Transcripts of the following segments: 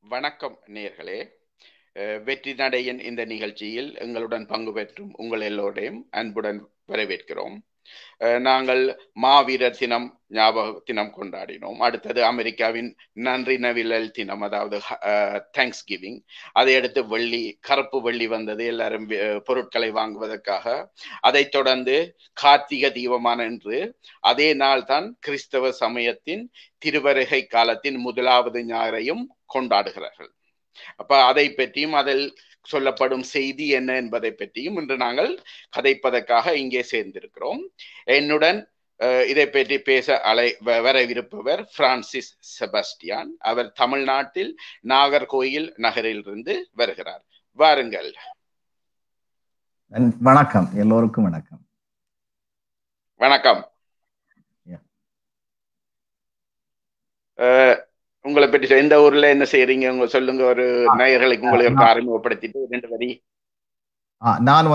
வணக்கம் நேயர்களே. வெற்றி நடையின் இந்த நிகழ்ச்சியில் எங்களுடன் பங்கு பெற்றும் உங்கள் எல்லோரையும் அன்புடன் வரவேற்கிறோம். நாங்கள் மாவீரர் தினம் ஞாபக தினம் கொண்டாடினோம். அடுத்தது அமெரிக்காவின் நன்றி நவிழல் தினம், அதாவது தேங்க்ஸ் கிவிங். அதை அடுத்து கருப்பு வெள்ளி வந்தது, எல்லாரும் பொருட்களை வாங்குவதற்காக. அதைத் தொடர்ந்து கார்த்திகை தீபமான என்று அதே நாள் தான் கிறிஸ்தவ சமயத்தின் திருவருகை காலத்தின் முதலாவது ஞாயிறையும் கொண்டாடுகிறார்கள். அப்ப அதை பற்றியும் அதில் சொல்லப்படும் செய்தி என்ன என்பதை பற்றியும் இன்று நாங்கள் கதைப்பதற்காக இங்கே சேர்ந்திருக்கிறோம். என்னுடன் இதை பற்றி பேச வரவிருப்பவர் பிரான்சிஸ் செபஸ்டியான். அவர் தமிழ்நாட்டில் நாகர்கோயில் நகரிலிருந்து வருகிறார். வாருங்கள். வணக்கம், எல்லோருக்கும் வணக்கம். வணக்கம். உங்களை பற்றி எந்த ஊர்ல என்ன செய்யறீங்க சொல்லுங்க, ஒரு நேயர்களுக்கு உங்களுக்கு அறிமுகப்படுத்திட்டு 2 வரி. நான்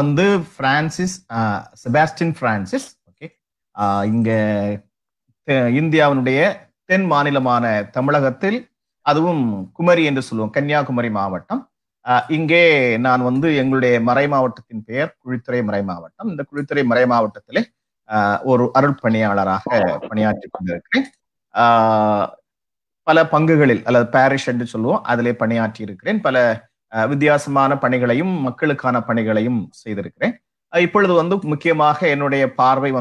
பிரான்சிஸ், செபாஸ்டின் பிரான்சிஸ். ஓகே, இங்க இந்தியாவினுடைய தென் மாநிலமான தமிழகத்தில், அதுவும் குமரி என்று சொல்லுவோம், கன்னியாகுமரி மாவட்டம். இங்கே நான் எங்களுடைய மறை மாவட்டத்தின் பெயர் குழித்துறை மறை மாவட்டம். இந்த குழித்துறை மறை மாவட்டத்திலே ஒரு அருள் பணியாளராக பணியாற்றி கொண்டிருக்கிறேன். பல பங்குகளில், அல்லது பாரிஷ் என்று சொல்லுவோம், அதிலே பணியாற்றி இருக்கிறேன். பல வித்தியாசமான பணிகளையும் மக்களுக்கான பணிகளையும் செய்திருக்கிறேன். இப்பொழுது முக்கியமாக என்னுடைய பார்வை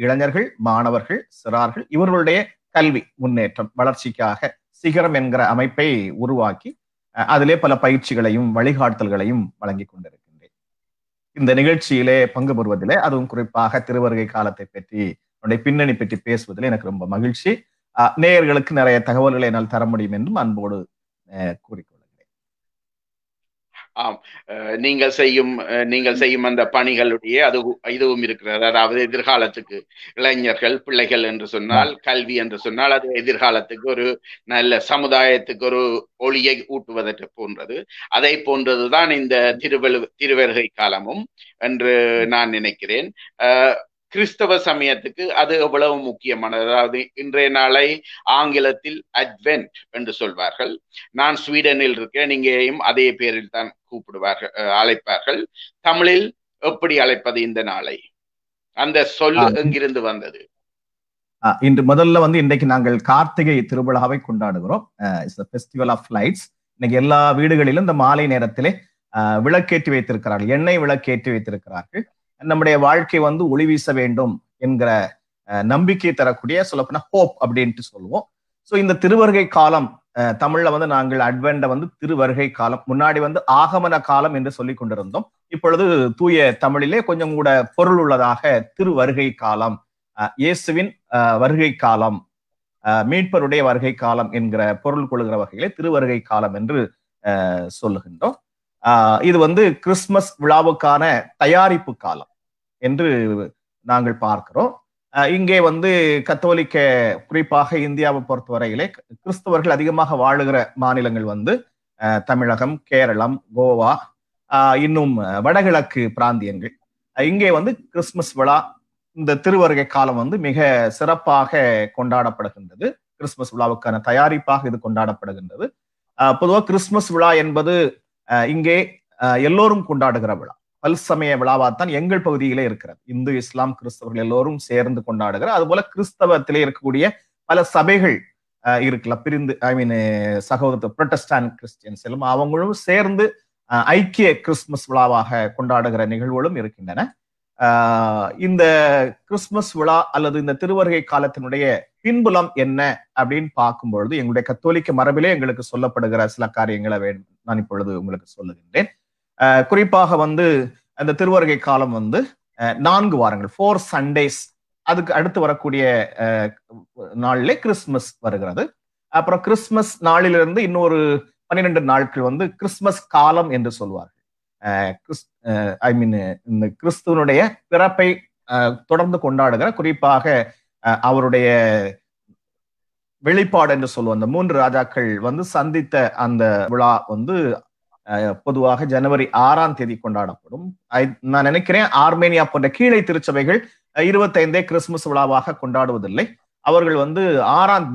இளைஞர்கள், மாணவர்கள், சிறார்கள், இவர்களுடைய கல்வி முன்னேற்றம், வளர்ச்சிக்காக சிகரம் என்கிற அமைப்பை உருவாக்கி அதிலே பல பயிற்சிகளையும் வழிகாட்டல்களையும் வழங்கி கொண்டிருக்கின்றேன். இந்த நிகழ்ச்சியிலே பங்கு பெறுவதிலே, அதுவும் குறிப்பாக திருவருகை காலத்தை பற்றி, என்னுடைய பின்னணி பற்றி பேசுவதில் எனக்கு ரொம்ப மகிழ்ச்சி. நேயர்களுக்கு நிறைய தகவல்களை என்னால் தர முடியும் என்றும் அன்போடு கூறிக்கொள்கிறேன். ஆம், நீங்கள் செய்யும் அந்த பணிகளுடைய இதுவும் இருக்கிறது. அதாவது எதிர்காலத்துக்கு இளைஞர்கள், பிள்ளைகள் என்று சொன்னால், கல்வி என்று சொன்னால், அது எதிர்காலத்துக்கு ஒரு நல்ல சமுதாயத்துக்கு ஒரு ஒளியை ஊட்டுவதற்கு போன்றது. அதை போன்றதுதான் இந்த திருவருகை காலமும் என்று நான் நினைக்கிறேன். கிறிஸ்தவ சமயத்துக்கு அது எவ்வளவு முக்கியமானது. அதாவது இன்றைய நாளை ஆங்கிலத்தில் அட்வென்ட் என்று சொல்வார்கள். நான் ஸ்வீடனில் இருக்கிறேன், இங்கேயும் அதே பேரில் தான் அழைப்பார்கள். தமிழில் எப்படி அழைப்பது இந்த நாளை? அந்த சொல்லு எங்கிருந்து வந்தது? இன்று முதல்ல இன்றைக்கு நாங்கள் கார்த்திகை திருவிழாவை கொண்டாடுகிறோம். Festival of lights. இன்னைக்கு எல்லா வீடுகளிலும் இந்த மாலை நேரத்திலே விளக்கேற்றி வைத்திருக்கிறார்கள், எண்ணெய் விளக்கேற்றி வைத்திருக்கிறார்கள். நம்முடைய வாழ்க்கை ஒளி வீச வேண்டும் என்கிற நம்பிக்கை தரக்கூடிய, சொல்லப்போனா ஹோப் அப்படின்ட்டு சொல்லுவோம். ஸோ இந்த திருவருகை காலம், தமிழ்ல நாங்கள் அட்வென்ட திருவருகை காலம், முன்னாடி ஆகமன காலம் என்று சொல்லி கொண்டிருந்தோம். இப்பொழுது தூய தமிழிலே கொஞ்சம் கூட பொருள் உள்ளதாக திருவருகை காலம், இயேசுவின் வருகை காலம், மீட்பருடைய வருகை காலம் என்கிற பொருள் கொள்கிற வகையிலே திருவருகை காலம் என்று சொல்லுகின்றோம். இது கிறிஸ்துமஸ் விழாவுக்கான தயாரிப்பு காலம் என்று நாங்கள் பார்க்கிறோம். இங்கே கத்தோலிக்க, குறிப்பாக இந்தியாவை பொறுத்தவரையிலே கிறிஸ்தவர்கள் அதிகமாக வாழுகிற மாநிலங்கள் தமிழகம், கேரளம், கோவா, இன்னும் வடகிழக்கு பிராந்தியங்கள். இங்கே கிறிஸ்துமஸ் விழா, இந்த திருவருகை காலம் மிக சிறப்பாக கொண்டாடப்படுகின்றது. கிறிஸ்துமஸ் விழாவுக்கான தயாரிப்பாக இது கொண்டாடப்படுகின்றது. பொதுவாக கிறிஸ்துமஸ் விழா என்பது இங்கே எல்லோரும் கொண்டாடுகிற விழா, பல்சமய விழாவாத்தான் எங்கள் பகுதியிலே இருக்கிறது. இந்து, இஸ்லாம், கிறிஸ்தவர்கள் எல்லோரும் சேர்ந்து கொண்டாடுகிற, அதுபோல கிறிஸ்தவத்திலே இருக்கக்கூடிய பல சபைகள் இருக்குல்ல, பிரிந்து, சகோதர புரொட்டஸ்டான்ட் கிறிஸ்டியன்ஸ் எல்லாம் அவங்களும் சேர்ந்து ஐக்கிய கிறிஸ்துமஸ் விழாவாக கொண்டாடுகிற நிகழ்வுகளும் இருக்கின்றன. இந்த கிறிஸ்துமஸ் விழா அல்லது இந்த திருவருகை காலத்தினுடைய பின்புலம் என்ன அப்படின்னு பார்க்கும்பொழுது, எங்களுடைய கத்தோலிக்க மரபிலே எங்களுக்கு சொல்லப்படுகிற சில காரியங்களை நான் இப்பொழுது உங்களுக்கு சொல்லுகின்றேன். குறிப்பாக அந்த திருவருகை காலம் 4 வாரங்கள், 4 சண்டேஸ். அதுக்கு அடுத்து வரக்கூடிய நாளிலே கிறிஸ்துமஸ் வருகிறது. அப்புறம் கிறிஸ்துமஸ் நாளிலிருந்து இன்னொரு 12 நாட்கள் கிறிஸ்துமஸ் காலம் என்று சொல்வார்கள். இந்த கிறிஸ்துவனுடைய பிறப்பை தொடர்ந்து கொண்டாடுகிற, குறிப்பாக அவருடைய வெளிப்பாடு என்று சொல்லுவோம், அந்த 3 ராஜாக்கள் சந்தித்த அந்த விழா பொதுவாக ஜனவரி 6ஆம் தேதி கொண்டாடப்படும். நான் நினைக்கிறேன் ஆர்மேனியா போன்ற கீழே திருச்சபைகள் 25 கிறிஸ்துமஸ் விழாவாக கொண்டாடுவதில்லை. அவர்கள்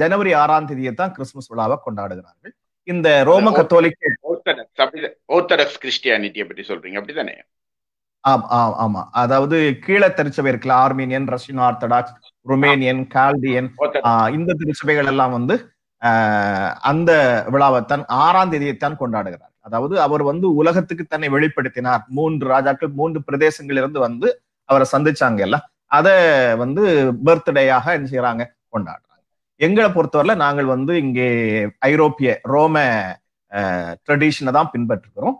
ஜனவரி 6ஆம் தேதியை தான் கிறிஸ்துமஸ் விழாவை கொண்டாடுகிறார்கள். இந்த ரோம கத்தோலிக்க ஆர்த்தடாக்ஸ் கிறிஸ்டியானிட்டியை பற்றி சொல்றீங்க அப்படித்தானே? ஆமா, அதாவது கீழே திருச்சபை இருக்குல்ல, ஆர்மீனியன், ரஷ்யன் ஆர்த்தடாக்ஸ், ருமேனியன், கால்டியன், இந்த திருச்சபைகள் எல்லாம் வந்து அந்த விழாவைத்தான் 6ஆம் தேதியைத்தான் கொண்டாடுகிறார். அதாவது அவர் வந்து உலகத்துக்கு தன்னை வெளிப்படுத்தினார். 3 ராஜாக்கள் 3 பிரதேசங்களிலிருந்து வந்து அவரை சந்திச்சாங்க எல்லாம். அதை வந்து பர்த்டேயாக என்ன செய்யறாங்க, கொண்டாடுறாங்க. எங்களை பொறுத்தவரையில நாங்கள் வந்து இங்கே ஐரோப்பிய ரோம ட்ரெடிஷனை தான் பின்பற்றுகிறோம்.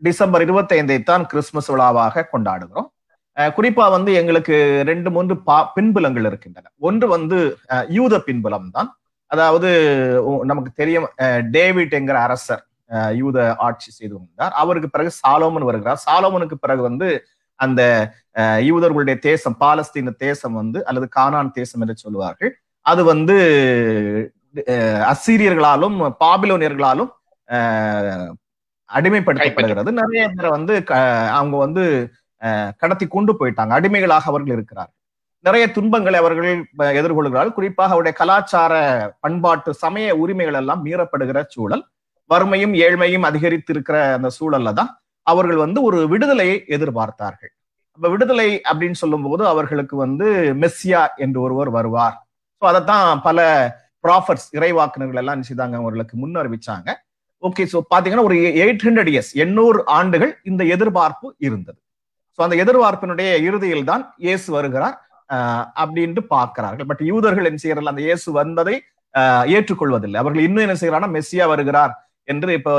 டிசம்பர் 25 தான் கிறிஸ்துமஸ் விழாவாக கொண்டாடுகிறோம். குறிப்பா வந்து எங்களுக்கு 2-3 பின்புலங்கள் இருக்கின்றன. ஒன்று வந்து யூத பின்புலம் தான். அதாவது நமக்கு தெரியும், டேவிட் என்கிற அரசர் யூத ஆட்சி செய்து வந்தார். அவருக்கு பிறகு சாலோமன் வருகிறார். சாலோமனுக்கு பிறகு வந்து அந்த யூதர்களுடைய தேசம், பாலஸ்தீன தேசம் வந்து, அல்லது கானான் தேசம் என்று சொல்லுவார்கள், அது வந்து அசீரியர்களாலும் பாபிலோனியர்களாலும் அடிமைப்படுத்தப்படுகிறது. நிறைய பேரை வந்து அவங்க வந்து கடத்தி கொண்டு போயிட்டாங்க. அடிமைகளாக அவர்கள் இருக்கிறார்கள். நிறைய துன்பங்களை அவர்கள் எதிர்கொள்கிறார்கள். குறிப்பாக அவருடைய கலாச்சார, பண்பாட்டு, சமய உரிமைகள் எல்லாம் மீறப்படுகிற சூழல், வறுமையும் ஏழ்மையும் அதிகரித்திருக்கிற அந்த சூழல்ல தான் அவர்கள் வந்து ஒரு விடுதலையை எதிர்பார்த்தார்கள். அப்ப விடுதலை அப்படின்னு சொல்லும் போது அவர்களுக்கு வந்து மெஸ்ஸியா என்று ஒருவர் வருவார். ஸோ அதைத்தான் பல ப்ராஃபட்ஸ், இறைவாக்குனர்கள் எல்லாம் செய்தாங்க, அவர்களுக்கு முன்னறிவிச்சாங்க. ஓகே, ஸோ பாத்தீங்கன்னா ஒரு 800 இயர்ஸ், 800 ஆண்டுகள் இந்த எதிர்பார்ப்பு இருந்தது. ஸோ அந்த எதிர்பார்ப்பினுடைய இறுதியில் தான் இயேசு வருகிறார் அப்படின்ட்டு பார்க்கிறார்கள். பட் யூதர்கள் என்ன செய்யறாங்க, அந்த இயேசு வந்ததை ஏற்றுக்கொள்வதில்லை. அவர்கள் இன்னும் என்ன செய்யறாங்கன்னா, மெஸ்ஸியா வருகிறார் என்று இப்போ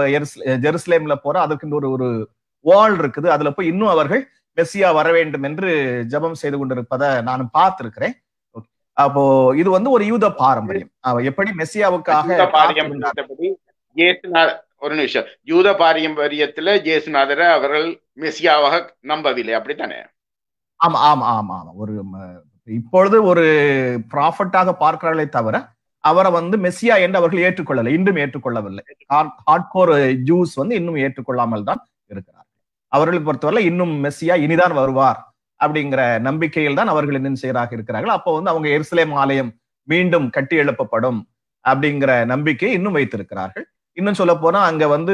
ஜெருசலேம்ல போற அதுக்கு ஒரு வால் இருக்குது, அதுல போய் இன்னும் அவர்கள் மெஸ்ஸியா வர வேண்டும் என்று ஜெபம் செய்து கொண்டிருப்பதை நான் பார்த்திருக்கிறேன். அப்போ இது வந்து ஒரு யூத பாரம்பரியம். எப்படி மெஸ்ஸியாவுக்காக ஒரு நிமிஷம், யூத பாரம்பரியத்துல இயேசுநாதரை அவர்கள் மெஸ்ஸியாவாக நம்பவில்லை, அப்படித்தானே? ஆமா ஆமா ஆமா ஆமா ஒரு இப்பொழுது ஒரு ப்ராஃபட்டாக பார்க்கிறார்களே தவிர அவரை வந்து மெஸ்ஸியா என்று அவர்கள் ஏற்றுக்கொள்ளலை, இன்னும் ஏற்றுக்கொள்ளவில்லை. ஹார்ட்கோர் ஜூஸ் வந்து இன்னும் ஏற்றுக்கொள்ளாமல் தான் இருக்கிறார்கள். அவர்களை பொறுத்தவரை இன்னும் மெஸ்ஸியா இனிதான் வருவார் அப்படிங்கிற நம்பிக்கையில் தான் அவர்கள் என்ன செய்யறாக இருக்கிறார்கள். அப்போ வந்து அவங்க எருசலேம் ஆலயம் மீண்டும் கட்டி எழுப்பப்படும் அப்படிங்கிற நம்பிக்கையை இன்னும் வைத்திருக்கிறார்கள். இன்னும் சொல்ல போனா அங்க வந்து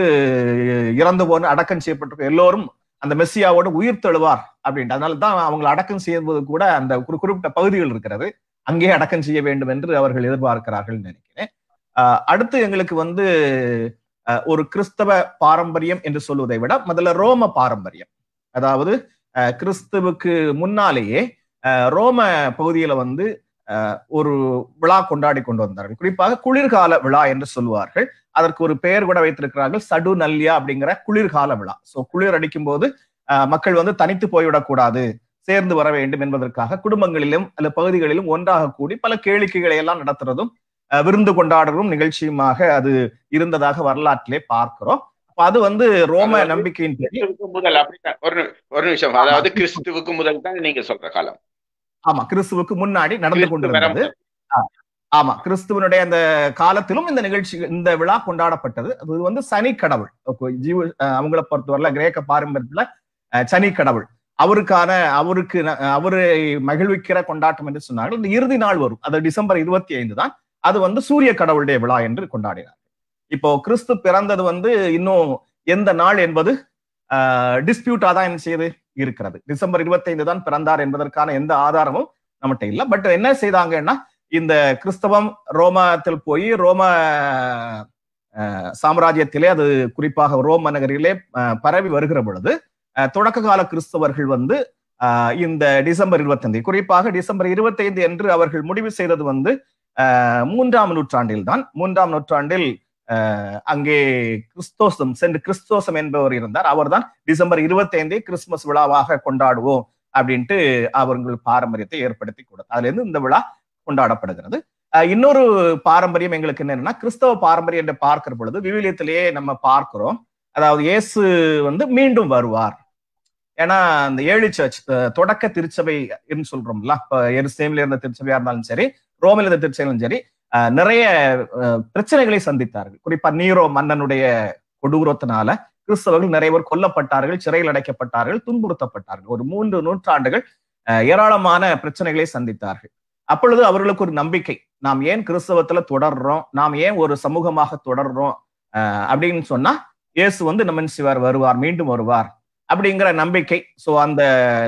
இறந்து போன அடக்கம் செய்யப்பட்டிருக்க எல்லோரும் அந்த மெஸ்ஸியாவோட உயிர் தெழுவார் அப்படின்ட்டு, அதனால தான் அவங்களை அடக்கம் செய்வது கூட அந்த குறிப்பிட்ட பகுதிகள் இருக்கிறது, அங்கே அடக்கம் செய்ய வேண்டும் என்று அவர்கள் எதிர்பார்க்கிறார்கள் நினைக்கிறேன். அடுத்து எங்களுக்கு வந்து ஒரு கிறிஸ்தவ பாரம்பரியம் என்று சொல்வதை விட முதல்ல ரோம பாரம்பரியம், அதாவது கிறிஸ்துவுக்கு முன்னாலேயே ரோம பகுதியில வந்து ஒரு விழா கொண்டாடி கொண்டு வந்தார்கள். குறிப்பாக குளிர்கால விழா என்று சொல்லுவார்கள். அதற்கு ஒரு பெயர் கூட வைத்திருக்கிறார்கள், சடு நல்யா அப்படிங்கிற குளிர்கால விழா. சோ குளிர் அடிக்கும் போது மக்கள் வந்து தனித்து போய்விடக்கூடாது, சேர்ந்து வர வேண்டும் என்பதற்காக குடும்பங்களிலும் அல்ல பகுதிகளிலும் ஒன்றாக கூடி பல கேளிக்கைகளை எல்லாம் நடத்துறதும் விருந்து கொண்டாடுறதும் நிகழ்ச்சியுமாக அது இருந்ததாக வரலாற்றிலே பார்க்கிறோம். அது வந்து ரோம நம்பிக்கையின் முதல் ஒரு நிமிஷம், அதாவது கிறிஸ்துவுக்கு முதல் தான் நீங்க சொல்ற காலம். ஆமா, கிறிஸ்துவுக்கு முன்னாடி நடந்து கொண்டிருந்தது. ஆமா, கிறிஸ்துவனுடைய அந்த காலத்திலும் இந்த நிகழ்ச்சி, இந்த விழா கொண்டாடப்பட்டது. அது வந்து சனி கடவுள், அவங்களை பொறுத்தவரையில கிரேக்க பாரம்பரியத்துல சனி கடவுள், அவரை மகிழ்விக்கிற கொண்டாட்டம் என்று சொன்னார்கள். இந்த இறுதி நாள் வரும், அது டிசம்பர் 25 தான். அது வந்து சூரிய கடவுளுடைய விழா என்று கொண்டாடினார். இப்போ கிறிஸ்து பிறந்தது வந்து இன்னும் எந்த நாள் என்பது டிஸ்பியூட்டா தான் என்ன செய்து இருக்கிறது. டிசம்பர் 25 தான் பிறந்தார் என்பதற்கான எந்த ஆதாரமும் நம்மகிட்ட இல்லை. பட் என்ன செய்தாங்கன்னா, இந்த கிறிஸ்தவம் ரோமத்தில் போய் ரோம சாம்ராஜ்யத்திலே, அது குறிப்பாக ரோம நகரிலே பரவி வருகிற பொழுது தொடக்க கால கிறிஸ்தவர்கள் வந்து இந்த டிசம்பர் 25, குறிப்பாக டிசம்பர் 25 என்று அவர்கள் முடிவு செய்தது வந்து 3ஆம் நூற்றாண்டில் தான். 3ஆம் நூற்றாண்டில் அங்கே சென்ட் கிறிஸ்தோசம் என்பவர் இருந்தார். அவர் தான் டிசம்பர் 25 கிறிஸ்துமஸ் விழாவாக கொண்டாடுவோம் அப்படின்ட்டு அவர்கள் பாரம்பரியத்தை ஏற்படுத்தி கொடுத்தார். அதுல இருந்து இந்த விழா கொண்டாடப்படுகிறது. இன்னொரு பாரம்பரியம் எங்களுக்கு என்னன்னா, கிறிஸ்தவ பாரம்பரியம் என்று பார்க்கிற பொழுது விவிலியத்திலேயே நம்ம பார்க்கிறோம், அதாவது இயேசு வந்து மீண்டும் வருவார். ஏன்னா அந்த ஏர்லி சர்ச், தொடக்க திருச்சபை என்று சொல்றோம்ல, இப்ப எருசலேமில் இருந்த திருச்சபையா இருந்தாலும் சரி, ரோமில் இருந்த திருச்சபையும் சரி, நிறைய பிரச்சனைகளை சந்தித்தார்கள். குறிப்பா நீரோ மன்னனுடைய கொடூரத்தினால கிறிஸ்தவர்கள் நிறைய பேர் கொல்லப்பட்டார்கள், சிறையில் அடைக்கப்பட்டார்கள், துன்புறுத்தப்பட்டார்கள். ஒரு 3 நூற்றாண்டுகள் ஏராளமான பிரச்சனைகளை சந்தித்தார்கள். அப்பொழுது அவர்களுக்கு ஒரு நம்பிக்கை, நாம் ஏன் கிறிஸ்தவத்துல தொடர்றோம், நாம் ஏன் ஒரு சமூகமாக தொடர்றோம் அப்படின்னு சொன்னா இயேசு வந்து நம்ம சிவர் வருவார், மீண்டும் வருவார் அப்படிங்கிற நம்பிக்கை. சோ அந்த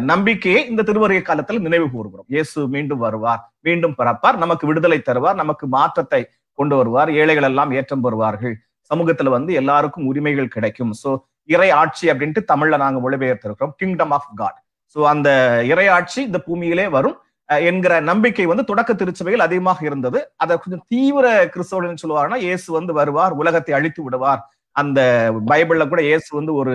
நம்பிக்கையை இந்த திருவருகை காலத்துல நினைவு கூறுகிறோம். இயேசு மீண்டும் வருவார், மீண்டும் பிறப்பார், நமக்கு விடுதலை தருவார், நமக்கு மாற்றத்தை கொண்டு வருவார், ஏழைகள் எல்லாம் ஏற்றம் பெறுவார்கள், சமூகத்துல வந்து எல்லாருக்கும் உரிமைகள் கிடைக்கும். சோ இறை ஆட்சி அப்படின்ட்டு தமிழ்ல நாங்க மொழிபெயர்த்திருக்கிறோம், கிங்டம் ஆஃப் காட். சோ அந்த இறை ஆட்சி இந்த பூமியிலே வரும் என்கிற நம்பிக்கை வந்து தொடக்க திருச்சபையில் அதிகமாக இருந்தது. அதை கொஞ்சம் தீவிர கிறிஸ்தவர்கள் சொல்லுவாங்கன்னா இயேசு வந்து வருவார், உலகத்தை அழித்து விடுவார். அந்த பைபிள்ல கூட இயேசு வந்து ஒரு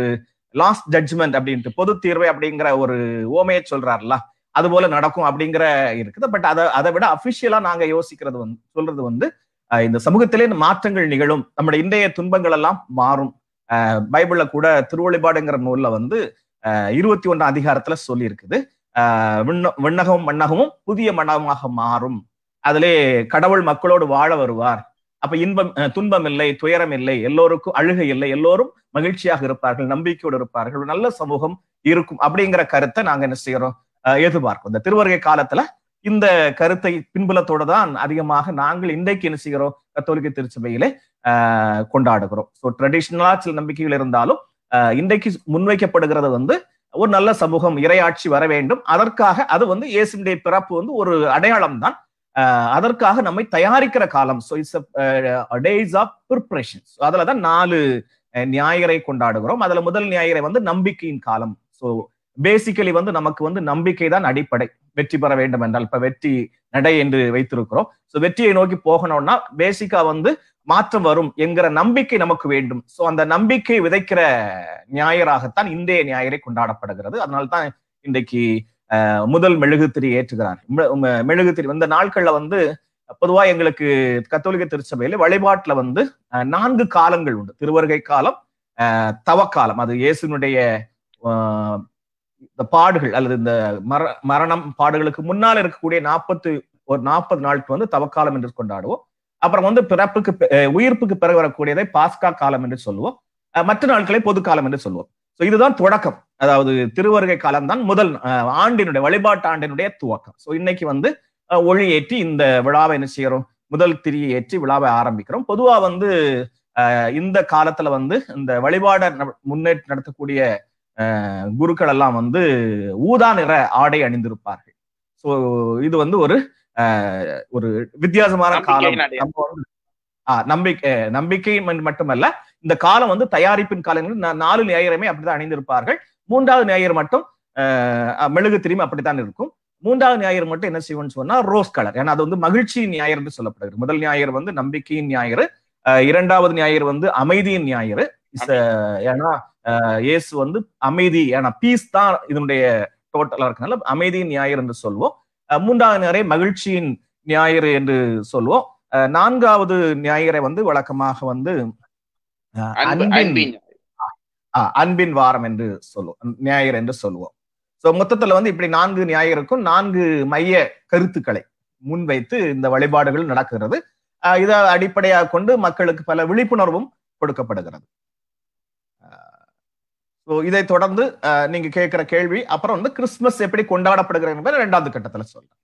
லாஸ்ட் ஜட்ஜ்மெண்ட் அப்படின்ட்டு, பொது தீர்வை அப்படிங்கிற ஒரு ஓமையை சொல்றாருல, அது போல நடக்கும் அப்படிங்கிற இருக்குது. பட் அதை விட அபிஷியலா நாங்க யோசிக்கிறது வந்து சொல்றது வந்து இந்த சமூகத்திலே மாற்றங்கள் நிகழும், நம்முடைய இன்றைய துன்பங்கள் எல்லாம் மாறும். பைபிள்ல கூட திருவழிபாடுங்கிற நூல்ல வந்து 21 அதிகாரத்துல சொல்லி இருக்குது, விண்ணகமும் மண்ணகமும் புதிய மண்டபமாக மாறும், அதிலே கடவுள் மக்களோடு வாழ வருவார், அப்ப துன்பம் இல்லை, துயரம் இல்லை, எல்லோருக்கும் அழுகை இல்லை, எல்லோரும் மகிழ்ச்சியாக இருப்பார்கள், நம்பிக்கையோடு இருப்பார்கள், நல்ல சமூகம் இருக்கும் அப்படிங்கிற கருத்தை நாங்க என்ன செய்யறோம், எதிர்பார்க்கும். இந்த திருவருகை காலத்துல இந்த கருத்தை பின்புலத்தோடு தான் அதிகமாக நாங்கள் இன்றைக்கு என்ன செய்கிறோம், கத்தோலிக்க திருச்சபையிலே கொண்டாடுகிறோம். ஸோ ட்ரெடிஷனலா சில நம்பிக்கைகள் இருந்தாலும் இன்றைக்கு முன்வைக்கப்படுகிறது வந்து ஒரு நல்ல சமூகம், இறையாட்சி வர வேண்டும். அதற்காக அது வந்து இயேசுடைய பிறப்பு வந்து ஒரு அடையாளம் தான், அதற்காக நம்மை தயாரிக்கிற காலம். So it's days of preparation. அதுலதான் 4 ஞாயிறை கொண்டாடுகிறோம். அதுல முதல் ஞாயிறை வந்து நம்பிக்கையின் காலம். ஸோ பேசிக்கலி வந்து நமக்கு வந்து நம்பிக்கை தான் அடிப்படை. வெற்றி பெற வேண்டும் என்றால் இப்ப வெற்றி நடை என்று வைத்திருக்கிறோம். ஸோ வெற்றியை நோக்கி போகணும்னா பேசிக்கா வந்து மாற்றம் வரும் என்கிற நம்பிக்கை நமக்கு வேண்டும். ஸோ அந்த நம்பிக்கை விதைக்கிற ஞாயிறாகத்தான் இன்றைய ஞாயிறை கொண்டாடப்படுகிறது. அதனால்தான் இன்றைக்கு முதல் மெழுகுத்திரி ஏற்றுகிறார். மெழுகுத்திரி இந்த நாட்கள்ல வந்து பொதுவா எங்களுக்கு கத்தோலிக்க திருச்சபையில வழிபாட்டுல வந்து 4 காலங்கள் உண்டு. திருவருகை காலம், தவக்காலம், அது இயேசுனுடைய இந்த பாடுகள் அல்லது இந்த மரணம் பாடுகளுக்கு முன்னால் இருக்கக்கூடிய 40 நாட்கள் வந்து தவக்காலம் என்று கொண்டாடுவோம். அப்புறம் வந்து உயிர்ப்புக்கு பிறகு வரக்கூடியதை பாஸ்கா காலம் என்று சொல்லுவோம். மற்ற நாட்களை பொது காலம் என்று சொல்லுவோம். ஸோ இதுதான் தொடக்கம். அதாவது திருவருகை காலம் தான் முதல் ஆண்டினுடைய வழிபாட்டு ஆண்டினுடைய துவக்கம். ஸோ இன்னைக்கு வந்து ஒளி ஏற்றி இந்த விழாவை என்ன செய்யறோம், முதல் திரியை ஏற்றி விழாவை ஆரம்பிக்கிறோம். பொதுவா வந்து இந்த காலத்துல வந்து இந்த வழிபாட முன்னேற்றி நடத்தக்கூடிய குருக்கள் எல்லாம் வந்து ஊதா நிற ஆடை அணிந்திருப்பார்கள். ஸோ இது வந்து ஒரு வித்தியாசமான காலம். நம்பிக்கை மட்டுமல்ல, இந்த காலம் வந்து தயாரிப்பின் காலங்கள். 4 ஞாயிறுமே அப்படித்தான் அணிந்திருப்பார்கள். 3வது ஞாயிறு மட்டும் மெழுகு திரியும் அப்படித்தான் இருக்கும். 3வது ஞாயிறு மட்டும் என்ன செய்வோம்னு சொன்னா ரோஸ் கலர். ஏன்னா அது வந்து மகிழ்ச்சியின் ஞாயிறு என்று சொல்லப்படுகிறது. முதல் ஞாயிறு வந்து நம்பிக்கையின் ஞாயிறு, 2வது ஞாயிறு வந்து அமைதியின் ஞாயிறு. ஏன்னா இயேசு வந்து அமைதி, ஏன்னா பீஸ் தான் இதனுடைய டோட்டலா இருக்கனால அமைதியின் ஞாயிறு என்று சொல்லுவோம். 3வது ஞாயிறை மகிழ்ச்சியின் ஞாயிறு என்று சொல்லுவோம். 4வது ஞாயிறை வந்து வழக்கமாக வந்து அன்பின் வாரம் என்று சொல்லுவோம், ஞாயிறு என்று சொல்லுவோம். சோ மொத்தத்துல வந்து இப்படி 4 ஞாயிறுக்கும் 4 மைய கருத்துக்களை முன்வைத்து இந்த வழிபாடுகள் நடக்கிறது. இதை அடிப்படையாக கொண்டு மக்களுக்கு பல விழிப்புணர்வும் கொடுக்கப்படுகிறது. ஸோ இதை தொடர்ந்து நீங்க கேட்கிற கேள்வி, அப்புறம் வந்து கிறிஸ்துமஸ் எப்படி கொண்டாடப்படுகிறது 2வது கட்டத்துல சொல்றேன்.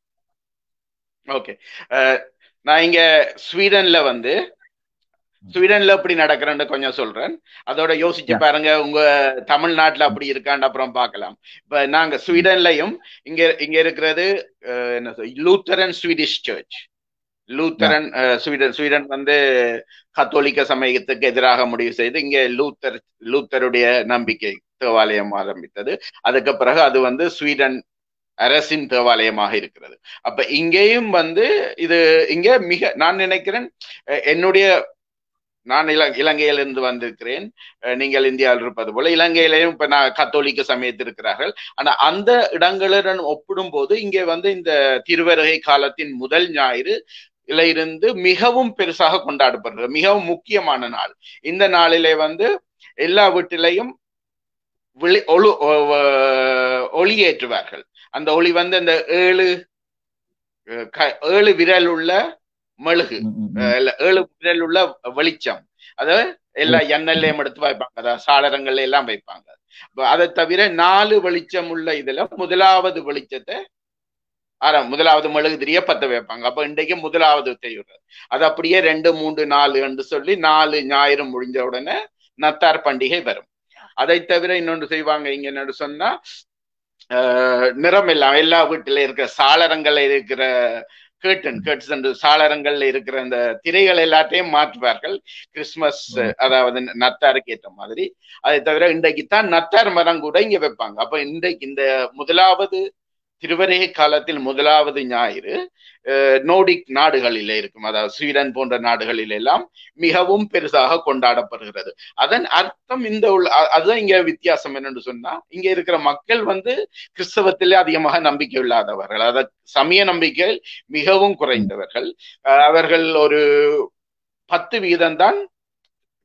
ஓகே, நான் இங்க ஸ்வீடன்ல எப்படி நடக்கிறேன்னு கொஞ்சம் சொல்றேன். அதோட யோசிச்சு பாருங்க, உங்க தமிழ்நாட்டுல அப்படி இருக்கான்னு அப்புறம் பார்க்கலாம். இப்ப நாங்க ஸ்வீடன்லயும் இங்க இருக்கிறது என்ன Lutheran Swedish church. Lutheran Sweden வந்து கத்தோலிக்க சமயத்துக்கு எதிராக முடிவு செய்து இங்க லூத்தருடைய நம்பிக்கை தேவாலயம் ஆரம்பித்தது. அதுக்கு பிறகு அது வந்து ஸ்வீடன் அரசின் தேவாலயமாக இருக்கிறது. அப்ப இங்கேயும் வந்து இது இங்க நான் நினைக்கிறேன், நான் இலங்கையிலிருந்து வந்திருக்கிறேன், நீங்கள் இந்தியாவில் இருப்பது போல இலங்கையிலையும் இப்ப நான் கத்தோலிக்க சமயத்தில் இருக்கிறார்கள். ஆனா அந்த இடங்களுடன் ஒப்பிடும் போது இங்கே வந்து இந்த திருவருகை காலத்தின் முதல் ஞாயிறு இருந்து மிகவும் பெருசாக கொண்டாடப்படுகிறது. மிகவும் முக்கியமான நாள். இந்த நாளிலே வந்து எல்லா வீட்டிலையும் ஒளி ஏற்றுவார்கள். அந்த ஒளி வந்து அந்த 7 விரல் உள்ள மெழுகு, 7 விரல் உள்ள வெளிச்சம், அதாவது எல்லா எண்ணெய்லையும் எடுத்து வைப்பாங்க, அதாவது சாளரங்கள்ல எல்லாம் வைப்பாங்க. அதை தவிர 4 வெளிச்சம் உள்ள இதுல முதலாவது வெளிச்சத்தை முதலாவது மெழுகுதிரிய பத்த வைப்பாங்க. அப்ப இன்றைக்கு முதலாவது செய்யறது அது அப்படியே 2, 3, 4 என்று சொல்லி 4 ஞாயிறு முடிஞ்ச உடனே நத்தார் பண்டிகை வரும். அதை தவிர இன்னொன்று செய்வாங்க இங்க என்னன்னு சொன்னா, நிறம் எல்லாம் எல்லா வீட்டுல இருக்கிற சாளரங்கள்ல இருக்கிற கேர்ட்ஸ் சாளரங்கள்ல இருக்கிற அந்த திரைகள் எல்லாத்தையும் மாற்றுவார்கள் கிறிஸ்துமஸ், அதாவது நத்தாருக்கு ஏற்ற மாதிரி. அதை தவிர இன்றைக்குத்தான் நத்தார் மரம் கூட இங்க வைப்பாங்க. அப்ப இன்றைக்கு இந்த முதலாவது திருவருகை காலத்தில் முதலாவது ஞாயிறு நோடிக் நாடுகளில் இருக்கும், அதாவது ஸ்வீடன் போன்ற நாடுகளில் எல்லாம் மிகவும் பெருசாக கொண்டாடப்படுகிறது. அதன் அர்த்தம் அதுதான் இங்க வித்தியாசம் என்னன்னு சொன்னா, இங்க இருக்கிற மக்கள் கிறிஸ்தவத்திலே அதிகமாக நம்பிக்கை இல்லாதவர்கள், அதாவது சமய நம்பிக்கை மிகவும் குறைந்தவர்கள். அவர்கள் ஒரு 10% தான்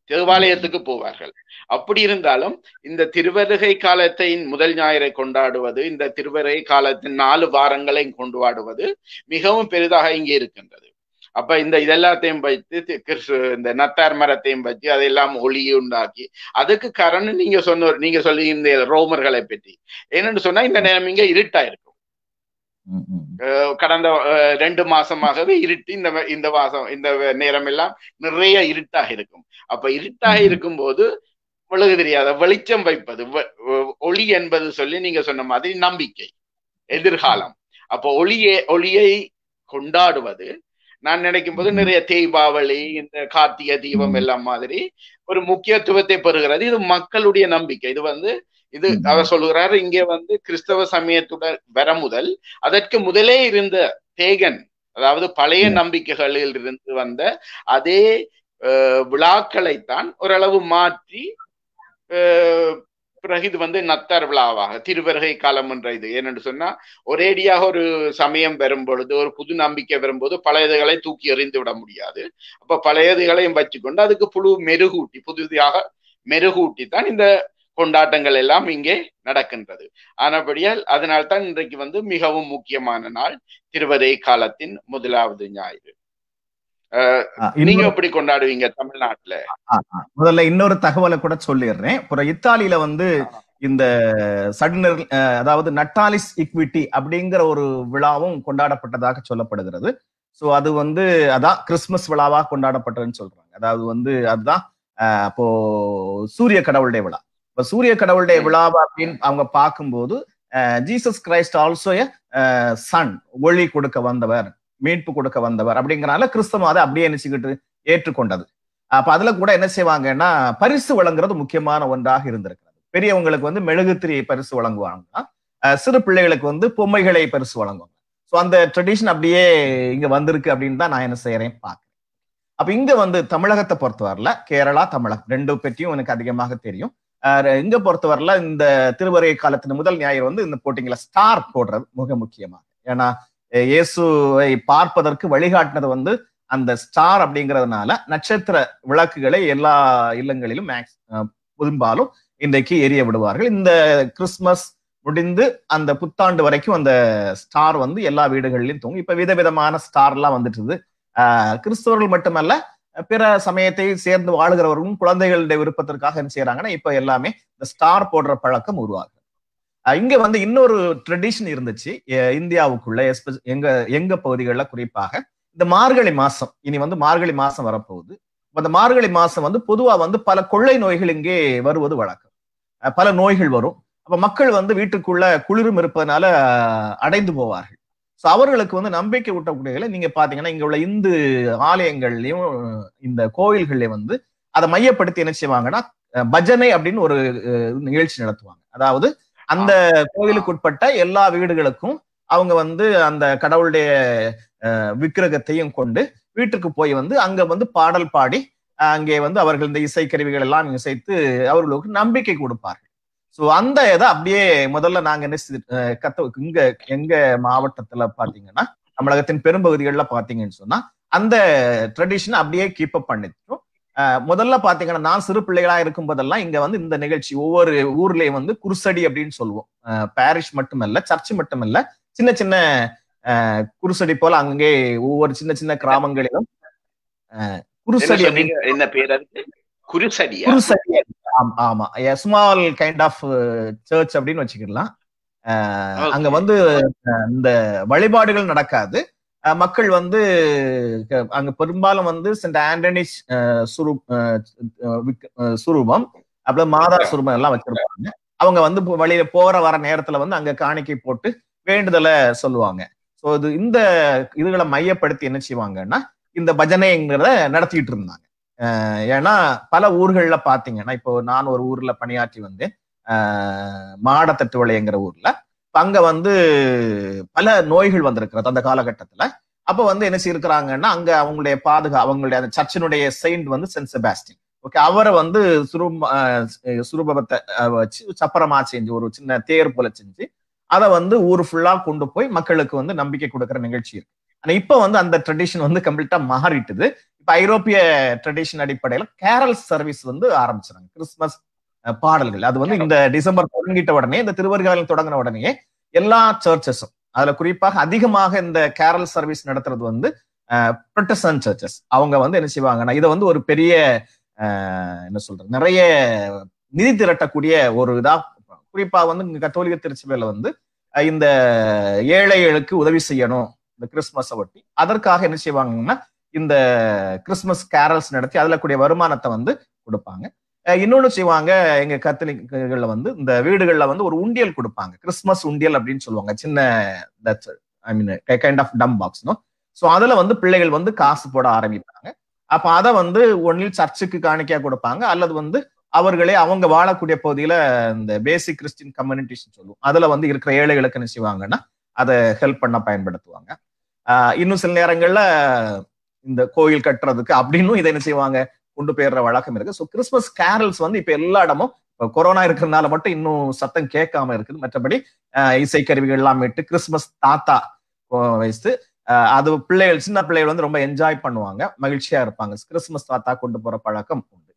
தேவாலயத்துக்கு போவார்கள். அப்படி இருந்தாலும் இந்த திருவருகை காலத்தின் முதல் ஞாயிறை கொண்டாடுவது, இந்த திருவருகை காலத்தின் 4 வாரங்களை கொண்டாடுவது மிகவும் பெரிதாக இங்கே இருக்கின்றது. அப்ப இதெல்லாத்தையும் வைத்து இந்த நத்தார் மரத்தையும் வச்சு அதெல்லாம் ஒளி உண்டாக்கி, அதுக்கு காரணம் நீங்க சொல்லி இந்த ரோமர்களை பற்றி என்னன்னு சொன்னா, இந்த நேரம் இங்க இருட்டா இருக்கும். கடந்த 2 மாசமாகவே இருட்டு, இந்த மாசம் இந்த நேரம் எல்லாம் நிறைய இருட்டாக இருக்கும். அப்ப இருட்டாக இருக்கும் போது ஒழுகு தெரியாத வெளிச்சம் வைப்பது, ஒளி என்பது சொல்லி நீங்க சொன்ன மாதிரி நம்பிக்கை, எதிர்காலம். அப்ப ஒளியை கொண்டாடுவது நான் நினைக்கும் போது நிறைய தீபாவளி, இந்த கார்த்திகை தீபம் எல்லாம் மாதிரி ஒரு முக்கியத்துவத்தை பெறுகிறது. இது மக்களுடைய நம்பிக்கை. இது அவர் சொல்லுகிறாரு, இங்கே கிறிஸ்தவ சமயத்துடன் வர முதல் அதற்கு முதலே இருந்த தேகன், அதாவது பழைய நம்பிக்கைகளில் இருந்து வந்த அதே விழாக்களைத்தான் ஓரளவு மாற்றி பிறகு இது நத்தார் விழாவாக திருவருகை காலம் என்ற இது ஏனென்று சொன்னா, ஒரேடியாக ஒரு சமயம் வரும் பொழுது, ஒரு புது நம்பிக்கை வரும்போது பழையதுகளை தூக்கி எறிந்து விட முடியாது. அப்ப பழையதுகளையும் வச்சுக்கொண்டு அதுக்கு புதிதாக மெருகூட்டி தான் இந்த கொண்டாட்டங்கள் எல்லாம் இங்கே நடக்கின்றது. ஆனபடியால் அதனால்தான் இன்றைக்கு மிகவும் முக்கியமான நாள் திருவருகை காலத்தின் முதலாவது ஞாயிறு. நீங்க எப்படி கொண்டாடுவீங்க தமிழ்நாட்டுல? முதல்ல இன்னொரு தகவலை கூட சொல்லிடுறேன். அப்புறம் இத்தாலியில இந்த சடனர், அதாவது நட்டாலிஸ் இக்விட்டி அப்படிங்கிற ஒரு விழாவும் கொண்டாடப்பட்டதாக சொல்லப்படுகிறது. சோ அது அதான் கிறிஸ்துமஸ் விழாவாக கொண்டாடப்பட்டதுன்னு சொல்றாங்க. அதாவது அதுதான் அப்போ சூரிய கடவுளுடைய விழா. இப்ப சூரிய கடவுளுடைய விழாவா அப்படின்னு அவங்க பார்க்கும்போது, ஜீசஸ் கிரைஸ்ட் ஆல்சோ சன், ஒளி கொடுக்க வந்தவர், மீட்பு கொடுக்க வந்தவர் அப்படிங்கிறனால கிறிஸ்தவம் அதை அப்படியே நினைச்சுக்கிட்டு ஏற்றுக்கொண்டது. அப்ப அதுல கூட என்ன செய்வாங்கன்னா, பரிசு வழங்குறது முக்கியமான ஒன்றாக இருந்திருக்கிறது. பெரியவங்களுக்கு மெழுகுத்திரி பரிசு வழங்குவாங்க, சிறு பிள்ளைகளுக்கு பொம்மைகளை பரிசு வழங்குவாங்க. ஸோ அந்த ட்ரெடிஷன் அப்படியே இங்க வந்திருக்கு அப்படின்னு தான் நான் என்ன செய்யறேன் பார்க்கிறேன். அப்ப இங்க தமிழகத்தை பொறுத்தவரையில, கேரளா தமிழகம் ரெண்டு பற்றியும் எனக்கு அதிகமாக தெரியும். இங்க பொறுத்தவரையில இந்த திருவருகை காலத்தின் முதல் ஞாயிறு இந்த போட்டிங்களா ஸ்டார் போடுறது மிக முக்கியமாக. ஏன்னா இயேசுவை பார்ப்பதற்கு வழிகாட்டினது அந்த ஸ்டார் அப்படிங்கிறதுனால நட்சத்திர விளக்குகளை எல்லா இல்லங்களிலும் பெரும்பாலும் இன்றைக்கு எரிய விடுவார்கள். இந்த கிறிஸ்துமஸ் முடிந்து அந்த புத்தாண்டு வரைக்கும் அந்த ஸ்டார் எல்லா வீடுகளிலும் தூங்கும். இப்ப விதவிதமான ஸ்டார் எல்லாம் வந்துட்டுது. கிறிஸ்தவர்கள் மட்டுமல்ல, பிற சமயத்தை சேர்ந்து வாழுகிறவர்களும் குழந்தைகளுடைய விருப்பத்திற்காக என்ன செய்யறாங்கன்னா, இப்ப எல்லாமே இந்த ஸ்டார் போடுற பழக்கம் உருவாகுது. இங்க இன்னொரு ட்ரெடிஷன் இருந்துச்சு இந்தியாவுக்குள்ள, எங்க பகுதிகளில் குறிப்பாக இந்த மார்கழி மாசம். இனி மார்கழி மாசம் வரப்போகுது. அந்த மார்கழி மாசம் பொதுவா பல கொள்ளை நோய்கள் இங்கே வருவது வழக்கம். பல நோய்கள் வரும். அப்ப மக்கள் வீட்டுக்குள்ள குளிரும் இருப்பதனால அடைந்து போவார்கள். ஸோ அவர்களுக்கு நம்பிக்கை ஊட்டக்கூடியல நீங்க பாத்தீங்கன்னா, இங்க உள்ள இந்து ஆலயங்கள்லயும் இந்த கோயில்கள்லயும் அதை மையப்படுத்தி என்ன செய்வாங்கன்னா, பஜனை அப்படின்னு ஒரு நிகழ்ச்சி நடத்துவாங்க. அதாவது அந்த கோயிலுக்கு உட்பட்ட எல்லா வீடுகளுக்கும் அவங்க அந்த கடவுளுடைய விக்கிரகத்தையும் கொண்டு வீட்டுக்கு போய் அங்க பாடல் பாடி அங்கே அவர்கள் இந்த இசைக்கருவிகள் எல்லாம் இசைத்து அவர்களுக்கு நம்பிக்கை கொடுப்பார்கள். ஸோ அந்த இதை அப்படியே முதல்ல நாங்க என்ன இங்க எங்க மாவட்டத்துல பாத்தீங்கன்னா, தமிழகத்தின் பெரும்பகுதிகளில் பாத்தீங்கன்னு சொன்னா அந்த ட்ரெடிஷன் அப்படியே கீப் அப் பண்ணிட்டோம். முதல்ல பாத்தீங்கன்னா, நான் சிறு பிள்ளைகளா இருக்கும் போதெல்லாம் இங்க இந்த நிகழ்ச்சி ஒவ்வொரு ஊர்லயும் குருசடி அப்படின்னு சொல்லுவோம். பாரிஷ் மட்டுமல்ல, சர்ச் மட்டுமல்ல, சின்ன சின்ன குருசடி போல அங்கே ஒவ்வொரு சின்ன சின்ன கிராமங்களிலும் குருசடி. என்ன பேர்? குருசடி. குருசடி, ஆமா, ஸ்மால் கைண்ட் ஆஃப் சர்ச் அப்படின்னு வச்சுக்கலாம். அங்க வந்து இந்த வழிபாடுகள் நடக்காது. மக்கள் வந்து அங்க பெரும்பாலும் வந்து சென்ட் ஆண்டனிஸ் சுரூபம் அப்புறம் மாதா சுரூபம் எல்லாம் வச்சிருப்பாங்க. அவங்க வந்து வழியில போற வர நேரத்துல வந்து அங்க காணிக்கை போட்டு வேண்டுதலை சொல்லுவாங்க. சோ இது இந்த இதுகளை மையப்படுத்தி என்ன செய்வாங்கன்னா இந்த பஜனைங்கிறத நடத்திட்டு இருந்தாங்க. ஏன்னா பல ஊர்கள்ல பாத்தீங்கன்னா, இப்போ நான் ஒரு ஊர்ல பணியாற்றி வந்தேன், மாடத்தட்டுவளைங்கிற ஊர்ல. அங்க வந்து பல நோய்கள் வந்திருக்கிறது அந்த காலகட்டத்துல. அப்ப வந்து என்ன செய்யிருக்கிறாங்கன்னா, அங்க அவங்களுடைய அவங்களுடைய அந்த சர்ச்சினுடைய செயின்ட் வந்து சென்ட் செபாஸ்டின். ஓகே, அவரை வந்து சுரூபத்தை வச்சு சப்பரமா செஞ்சு ஒரு சின்ன தேர் போல செஞ்சு அதை வந்து ஊர் ஃபுல்லா கொண்டு போய் மக்களுக்கு வந்து நம்பிக்கை கொடுக்கிற நிகழ்ச்சி இருக்கு. ஆனா இப்ப வந்து அந்த ட்ரெடிஷன் வந்து கம்ப்ளீட்டா மாறிட்டுது. இப்ப ஐரோப்பிய ட்ரெடிஷன் அடிப்படையில கேரல் சர்வீஸ் வந்து ஆரம்பிச்சாங்க. கிறிஸ்துமஸ் பாடல்கள் அது வந்து இந்த டிசம்பர் தொடங்கிட்ட உடனே, இந்த திருவருகாலம் தொடங்கின உடனே எல்லா சர்ச்சஸும், அதுல குறிப்பாக அதிகமாக இந்த கேரல் சர்வீஸ் நடத்துறது வந்து புரொட்டஸ்டன்ட் சர்ச்சஸ். அவங்க வந்து என்ன செய்வாங்கன்னா, இதை வந்து ஒரு பெரிய என்ன சொல்றது, நிறைய நிதி திரட்டக்கூடிய ஒரு இதா, குறிப்பா வந்து கத்தோலிக்க திருச்சபையில வந்து இந்த ஏழைகளுக்கு உதவி செய்யணும் இந்த கிறிஸ்துமஸை ஒட்டி. அதற்காக என்ன செய்வாங்கன்னா இந்த கிறிஸ்துமஸ் கேரல்ஸ் நடத்தி அதுல கூடிய வருமானத்தை வந்து கொடுப்பாங்க. இன்னொன்னு செய்வாங்க, எங்க கத்தோலிக்கர்கள்ல வந்து இந்த வீடுகள்ல வந்து ஒரு உண்டியல் கொடுப்பாங்க, கிறிஸ்துமஸ் உண்டியல் அப்படின்னு சொல்லுவாங்க. சின்ன ஐ மீன் கைண்ட் ஆஃப் டம் பாக்ஸ். ஸோ அதுல வந்து பிள்ளைகள் வந்து காசு போட ஆரம்பிப்பாங்க. அப்ப அதை வந்து ஒன்னில் சர்ச்சுக்கு காணிக்கையா கொடுப்பாங்க, அல்லது வந்து அவர்களே அவங்க வாழக்கூடிய பகுதியில இந்த பேசிக் கிறிஸ்டின் கம்யூனிட்டிஸ் சொல்லுவோம், அதுல வந்து இருக்கிற ஏழைகளுக்கு என்ன செய்வாங்கன்னா அதை ஹெல்ப் பண்ண பயன்படுத்துவாங்க. இன்னும் சில நேரங்கள்ல இந்த கோயில் கட்டுறதுக்கு அப்படின்னு இதை என்ன செய்வாங்க, கொண்டு போயிடுற வழக்கம் இருக்கு. ஸோ கிறிஸ்துமஸ் கேரல்ஸ் வந்து இப்ப எல்லா இடமும், இப்போ கொரோனா இருக்கிறதுனால மட்டும் இன்னும் சத்தம் கேட்காம இருக்குது. மற்றபடி இசைக்கருவிகள் எல்லாம் விட்டு கிறிஸ்துமஸ் தாத்தா வயசு அது பிள்ளைகள், சின்ன பிள்ளைகள் வந்து ரொம்ப என்ஜாய் பண்ணுவாங்க, மகிழ்ச்சியா இருப்பாங்க. கிறிஸ்துமஸ் தாத்தா கொண்டு போற பழக்கம் உண்டு.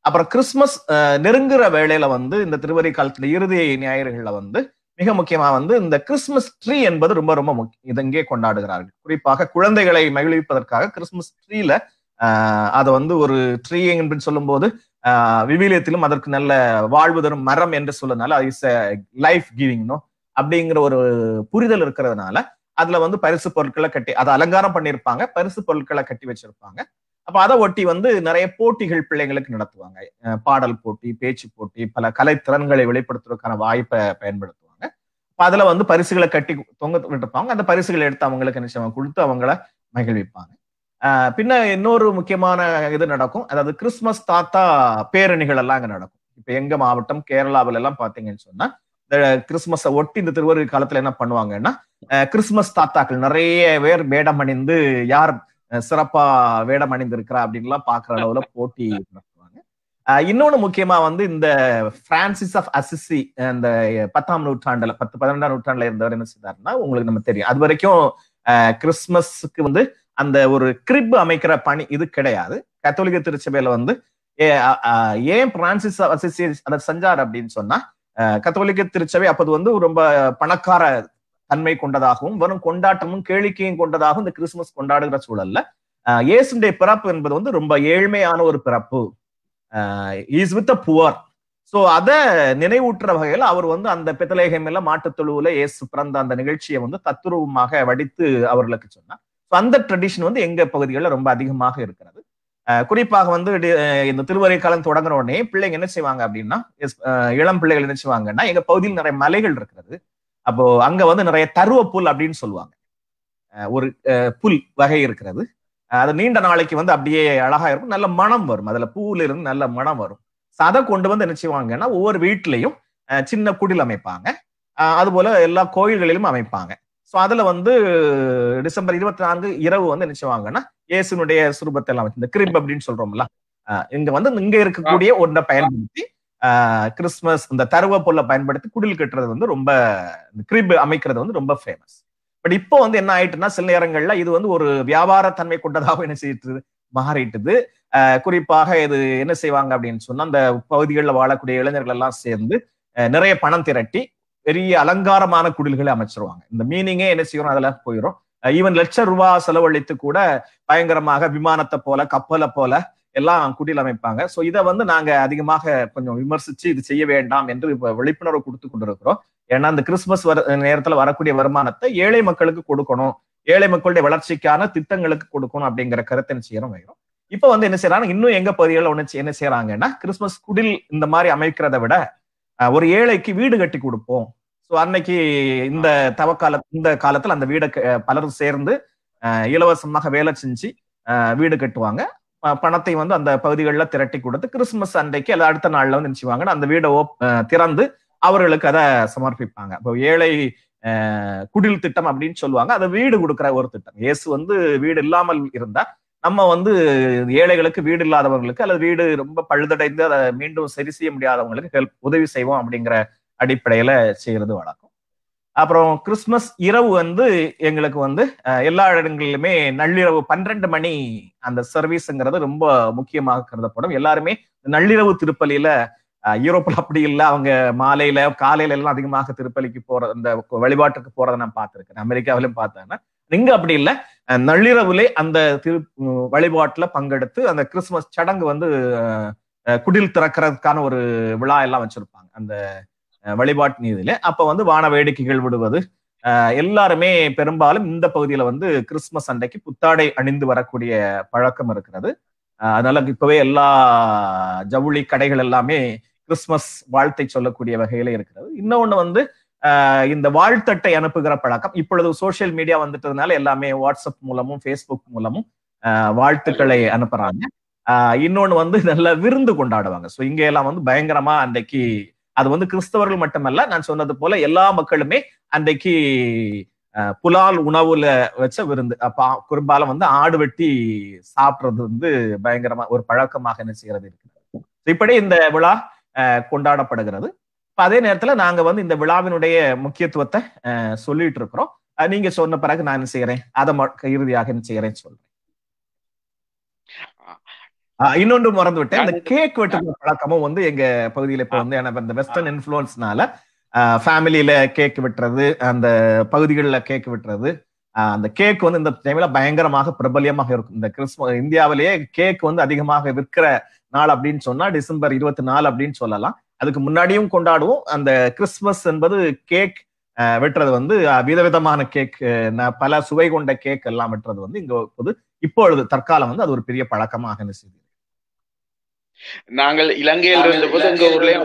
அப்புறம் கிறிஸ்துமஸ் நெருங்குற வேளையில வந்து இந்த திருவரி காலத்துல இறுதி ஞாயிறுகள்ல வந்து மிக முக்கியமா வந்து இந்த கிறிஸ்துமஸ் ட்ரீ என்பது ரொம்ப ரொம்ப முக்கியம். இதங்கே கொண்டாடுகிறார்கள். குறிப்பாக குழந்தைகளை மகிழ்விப்பதற்காக கிறிஸ்துமஸ் ட்ரீல அதை வந்து ஒரு ட்ரீ என்று சொல்லும் போது விவிலியத்திலும் அதற்கு நல்ல வாழ்வு தரும் மரம் என்று சொல்லனால இஸ் லைஃப் கிவிங் அப்படிங்கிற ஒரு புரிதல் இருக்கிறதுனால அதுல வந்து பரிசு பொருட்களை கட்டி அதை அலங்காரம் பண்ணியிருப்பாங்க, பரிசு பொருட்களை கட்டி வச்சிருப்பாங்க. அப்ப அதை ஒட்டி வந்து நிறைய போட்டிகள் பிள்ளைங்களுக்கு நடத்துவாங்க. பாடல் போட்டி, பேச்சு போட்டி, பல கலை திறன்களை வெளிப்படுத்துவதற்கான வாய்ப்பை பயன்படுத்துவாங்க. அதுல வந்து பரிசுகளை கட்டி தொங்க விட்டுருப்பாங்க. அந்த பரிசுகளை எடுத்து அவங்களுக்கு நிச்சயமா கொடுத்து அவங்கள மகிழ்விப்பாங்க. பின்ன இன்னொரு முக்கியமான இது நடக்கும், அதாவது கிறிஸ்துமஸ் தாத்தா பேரணிகள் எல்லாம் அங்க நடக்கும். இப்ப எங்க மாவட்டம் கேரளாவில எல்லாம் பாத்தீங்கன்னு சொன்னா இந்த கிறிஸ்துமஸை ஒட்டி இந்த திருவரு காலத்துல என்ன பண்ணுவாங்கன்னா, கிறிஸ்துமஸ் தாத்தாக்கள் நிறைய பேர் வேடம் அணிந்து யார் சிறப்பா வேடம் அணிந்து இருக்கிறா அப்படின்லாம் பாக்குற அளவுல போட்டி நடத்துவாங்க. இன்னொன்னு முக்கியமா வந்து இந்த பிரான்சிஸ் ஆஃப் அசிசி இந்த 10ஆம் நூற்றாண்டுல 12ஆம் நூற்றாண்டுல இருந்தவர் என்ன செய்தாருன்னா, உங்களுக்கு நம்ம தெரியும், அது வரைக்கும் கிறிஸ்துமஸ்க்கு வந்து அந்த ஒரு கிரிப் அமைக்கிற பணி இது கிடையாது. கத்தோலிக்க திருச்சபையில வந்து ஏன் பிரான்சிஸ் ஆஃப் அசிசி அதை செஞ்சார் அப்படின்னு சொன்னா, கத்தோலிக்க திருச்சபை அப்போது வந்து ரொம்ப பணக்கார தன்மை கொண்டதாகவும் வெறும் கொண்டாட்டமும் கேளிக்கையும் கொண்டதாகவும் இந்த கிறிஸ்துமஸ் கொண்டாடுகிற சூழல்ல இயேசுடைய பிறப்பு என்பது வந்து ரொம்ப ஏழ்மையான ஒரு பிறப்பு, is with a poor. So அதை நினைவூட்டுற வகையில் அவர் வந்து அந்த பெத்லகேம்ல மாட்டுத் தொழுவுல இயேசு பிறந்த அந்த நிகழ்ச்சியை வந்து தத்துரூபமாக வடித்து அவர்களுக்கு சொன்னார். அந்த ட்ரெடிஷன் வந்து எங்க பகுதிகளில் ரொம்ப அதிகமாக இருக்கிறது. குறிப்பாக வந்து இந்த திருவரை காலம் தொடங்குற உடனே பிள்ளைங்க என்ன செய்வாங்க அப்படின்னா, இளம் பிள்ளைகள் என்ன செய்வாங்கன்னா, எங்க பகுதியில் நிறைய மலைகள் இருக்கிறது. அப்போ அங்க வந்து நிறைய தருவ புல் அப்படின்னு சொல்லுவாங்க, ஒரு புல் வகை இருக்கிறது. அது நீண்ட நாளைக்கு வந்து அப்படியே அழகா இருக்கும், நல்ல மனம் வரும், அதுல பூல இருந்து நல்ல மனம் வரும். அதை கொண்டு வந்து என்ன செய்வாங்கன்னா ஒவ்வொரு வீட்லயும் சின்ன குடில் அமைப்பாங்க, அது போல எல்லா கோயில்களிலும் அமைப்பாங்க. ஸோ அதுல வந்து டிசம்பர் 24 இரவு வந்து என்ன செய்வாங்கன்னா இயேசுனுடைய சுரூபத்தை எல்லாம் வச்சு இந்த கிரிப் அப்படின்னு சொல்றோம்ல, இங்க வந்து இங்க இருக்கக்கூடிய ஒன்றை பயன்படுத்தி கிறிஸ்துமஸ் இந்த தருவ பொருளை பயன்படுத்தி குடில் கட்டுறது வந்து ரொம்ப, கிரிப் அமைக்கிறது வந்து ரொம்ப ஃபேமஸ். பட் இப்போ வந்து என்ன ஆயிட்டுன்னா, சில நேரங்கள்ல இது வந்து ஒரு வியாபார தன்மை கொண்டதாக என்ன செய்யிட்டு மாறிட்டுது. குறிப்பாக இது என்ன செய்வாங்க அப்படின்னு சொன்னா, அந்த பகுதிகளில் வாழக்கூடிய இளைஞர்கள் எல்லாம் சேர்ந்து நிறைய பணம் திரட்டி பெரிய அலங்காரமான குடில்களை அமைச்சிருவாங்க. இந்த மீனிங்கே என்ன செய்யணும் அதுல போயிடும். ஈவன் ₹1,00,000 செலவழித்து கூட பயங்கரமாக விமானத்தை போல கப்பலை போல எல்லாம் குடில் அமைப்பாங்க. சோ இதை வந்து நாங்க அதிகமாக கொஞ்சம் விமர்சிச்சு இது செய்ய வேண்டாம் என்று இப்ப விழிப்புணர்வு கொடுத்து கொண்டிருக்கிறோம். ஏன்னா அந்த கிறிஸ்துமஸ் நேரத்துல வரக்கூடிய வருமானத்தை ஏழை மக்களுக்கு கொடுக்கணும், ஏழை மக்களுடைய வளர்ச்சிக்கான திட்டங்களுக்கு கொடுக்கணும் அப்படிங்கிற கருத்தை என்ன செய்யறோம் வைக்கிறோம். இப்ப வந்து என்ன செய்யறாங்க, இன்னும் எங்க பகுதிகளில் ஒண்ணு என்ன செய்யறாங்கன்னா, கிறிஸ்துமஸ் குடில் இந்த மாதிரி அமைக்கிறத விட ஒரு ஏழைக்கு வீடு கட்டி கொடுப்போம். ஸோ அன்னைக்கு இந்த இந்த காலத்துல அந்த வீடை பலரும் சேர்ந்து இலவசமாக வேலை செஞ்சு வீடு கட்டுவாங்க. பணத்தை வந்து அந்த பகுதிகளில் திரட்டி கொடுத்து கிறிஸ்துமஸ் அன்றைக்கு அல்லது அடுத்த நாள்ல வந்து நினைச்சுவாங்க அந்த வீடை திறந்து அவர்களுக்கு அதை சமர்ப்பிப்பாங்க. இப்போ ஏழை குடில் திட்டம் அப்படின்னு சொல்லுவாங்க. அதை வீடு கொடுக்குற ஒரு திட்டம். இயேசு வந்து வீடு இல்லாமல் இருந்தா நம்ம வந்து ஏழைகளுக்கு, வீடு இல்லாதவர்களுக்கு அல்லது வீடு ரொம்ப பழுதடைந்து அதை மீண்டும் சரி செய்ய முடியாதவங்களுக்கு உதவி செய்வோம் அப்படிங்கிற அடிப்படையில செய்யறது வழக்கம். அப்புறம் கிறிஸ்துமஸ் இரவு வந்து எங்களுக்கு வந்து எல்லா இடங்களிலுமே நள்ளிரவு 12 மணி அந்த சர்வீஸ்ங்கிறது ரொம்ப முக்கியமாக கருதப்படும். எல்லாருமே நள்ளிரவு திருப்பலியில, யூரோப்ல அப்படி இல்லை, அவங்க மாலையில காலையில எல்லாம் அதிகமாக திருப்பலிக்கு போற அந்த வழிபாட்டுக்கு போறதை நான் பார்த்திருக்கேன். அமெரிக்காவிலும் பார்த்தேன்னா இங்க அப்படி இல்லை. நள்ளிரவுலே அந்த வழிபாட்டுல பங்கெடுத்து அந்த கிறிஸ்துமஸ் சடங்கு வந்து குடில் திறக்கிறதுக்கான ஒரு விழா எல்லாம் வச்சிருப்பாங்க அந்த வழிபாட்டு நீதியில. அப்ப வந்து வான வேடிக்கைகள் விடுவது, எல்லாருமே பெரும்பாலும் இந்த பகுதியில வந்து கிறிஸ்துமஸ் அன்றைக்கு புத்தாடை அணிந்து வரக்கூடிய பழக்கம் இருக்கிறது. அதனால இப்பவே எல்லா ஜவுளி கடைகள் எல்லாமே கிறிஸ்துமஸ் வாழ்த்தை சொல்லக்கூடிய வகையில இருக்கிறது. இன்னொன்னு வந்து இந்த வாழ்த்தட்டை அனுப்புகிற பழக்கம். இப்பொழுது சோசியல் மீடியா வந்துட்டதுனால எல்லாமே வாட்ஸ்அப் மூலமும் ஃபேஸ்புக் மூலமும் வாழ்த்துக்களை அனுப்புறாங்க. இன்னொன்னு வந்து நல்ல விருந்து கொண்டாடுவாங்க. ஸோ இங்க எல்லாம் வந்து பயங்கரமா அன்றைக்கு, அது வந்து கிறிஸ்தவர்கள் மட்டுமல்ல, நான் சொன்னது போல எல்லா மக்களுமே அன்றைக்கு புலால் உணவுல வச்ச விருந்து, பெரும்பாலும் வந்து ஆடு வெட்டி சாப்பிடுறது வந்து பயங்கரமா ஒரு பழக்கமாக என்ன செய்யறது இருக்கு. இப்படி இந்த விழா கொண்டாடப்படுகிறது. அதே நேரத்துல நாங்க வந்து இந்த விழாவினுடைய முக்கியத்துவத்தை சொல்லிட்டு இருக்கிறோம். நீங்க சொன்ன பிறகு நான் என்ன செய்யறேன், அதை இறுதியாக என்ன செய்யறேன்னு சொல்றேன். இன்னொன்று மறந்து விட்டேன், இந்த கேக் வெட்டுற பழக்கமும் வந்து எங்க பகுதியில இப்ப வந்து இந்த வெஸ்டர்ன் இன்ஃபுளுன்ஸ்னால ஃபேமிலியில கேக் வெட்டுறது, அந்த பகுதிகளில் கேக் வெட்டுறது, அந்த கேக் வந்து இந்த டைம்ல பயங்கரமாக பிரபல்யமாக இருக்கும். இந்த கிறிஸ்துமஸ் இந்தியாவிலேயே கேக் வந்து அதிகமாக விற்கிற நாள் அப்படின்னு சொன்னா டிசம்பர் 24 அப்படின்னு சொல்லலாம். அதுக்கு முன்னாடியும் கொண்டாடுவோம். அந்த கிறிஸ்துமஸ் என்பது கேக் வெட்டுறது வந்து விதவிதமான கேக், பல சுவை கொண்ட கேக் எல்லாம் வெட்டுறது வந்து இங்க இப்பொழுது தற்காலம் வந்து அது ஒரு பெரிய பழக்கமாக செய்யுது. நாங்கள் இலங்கையில் இருந்தபோது எங்க ஊர்லயும்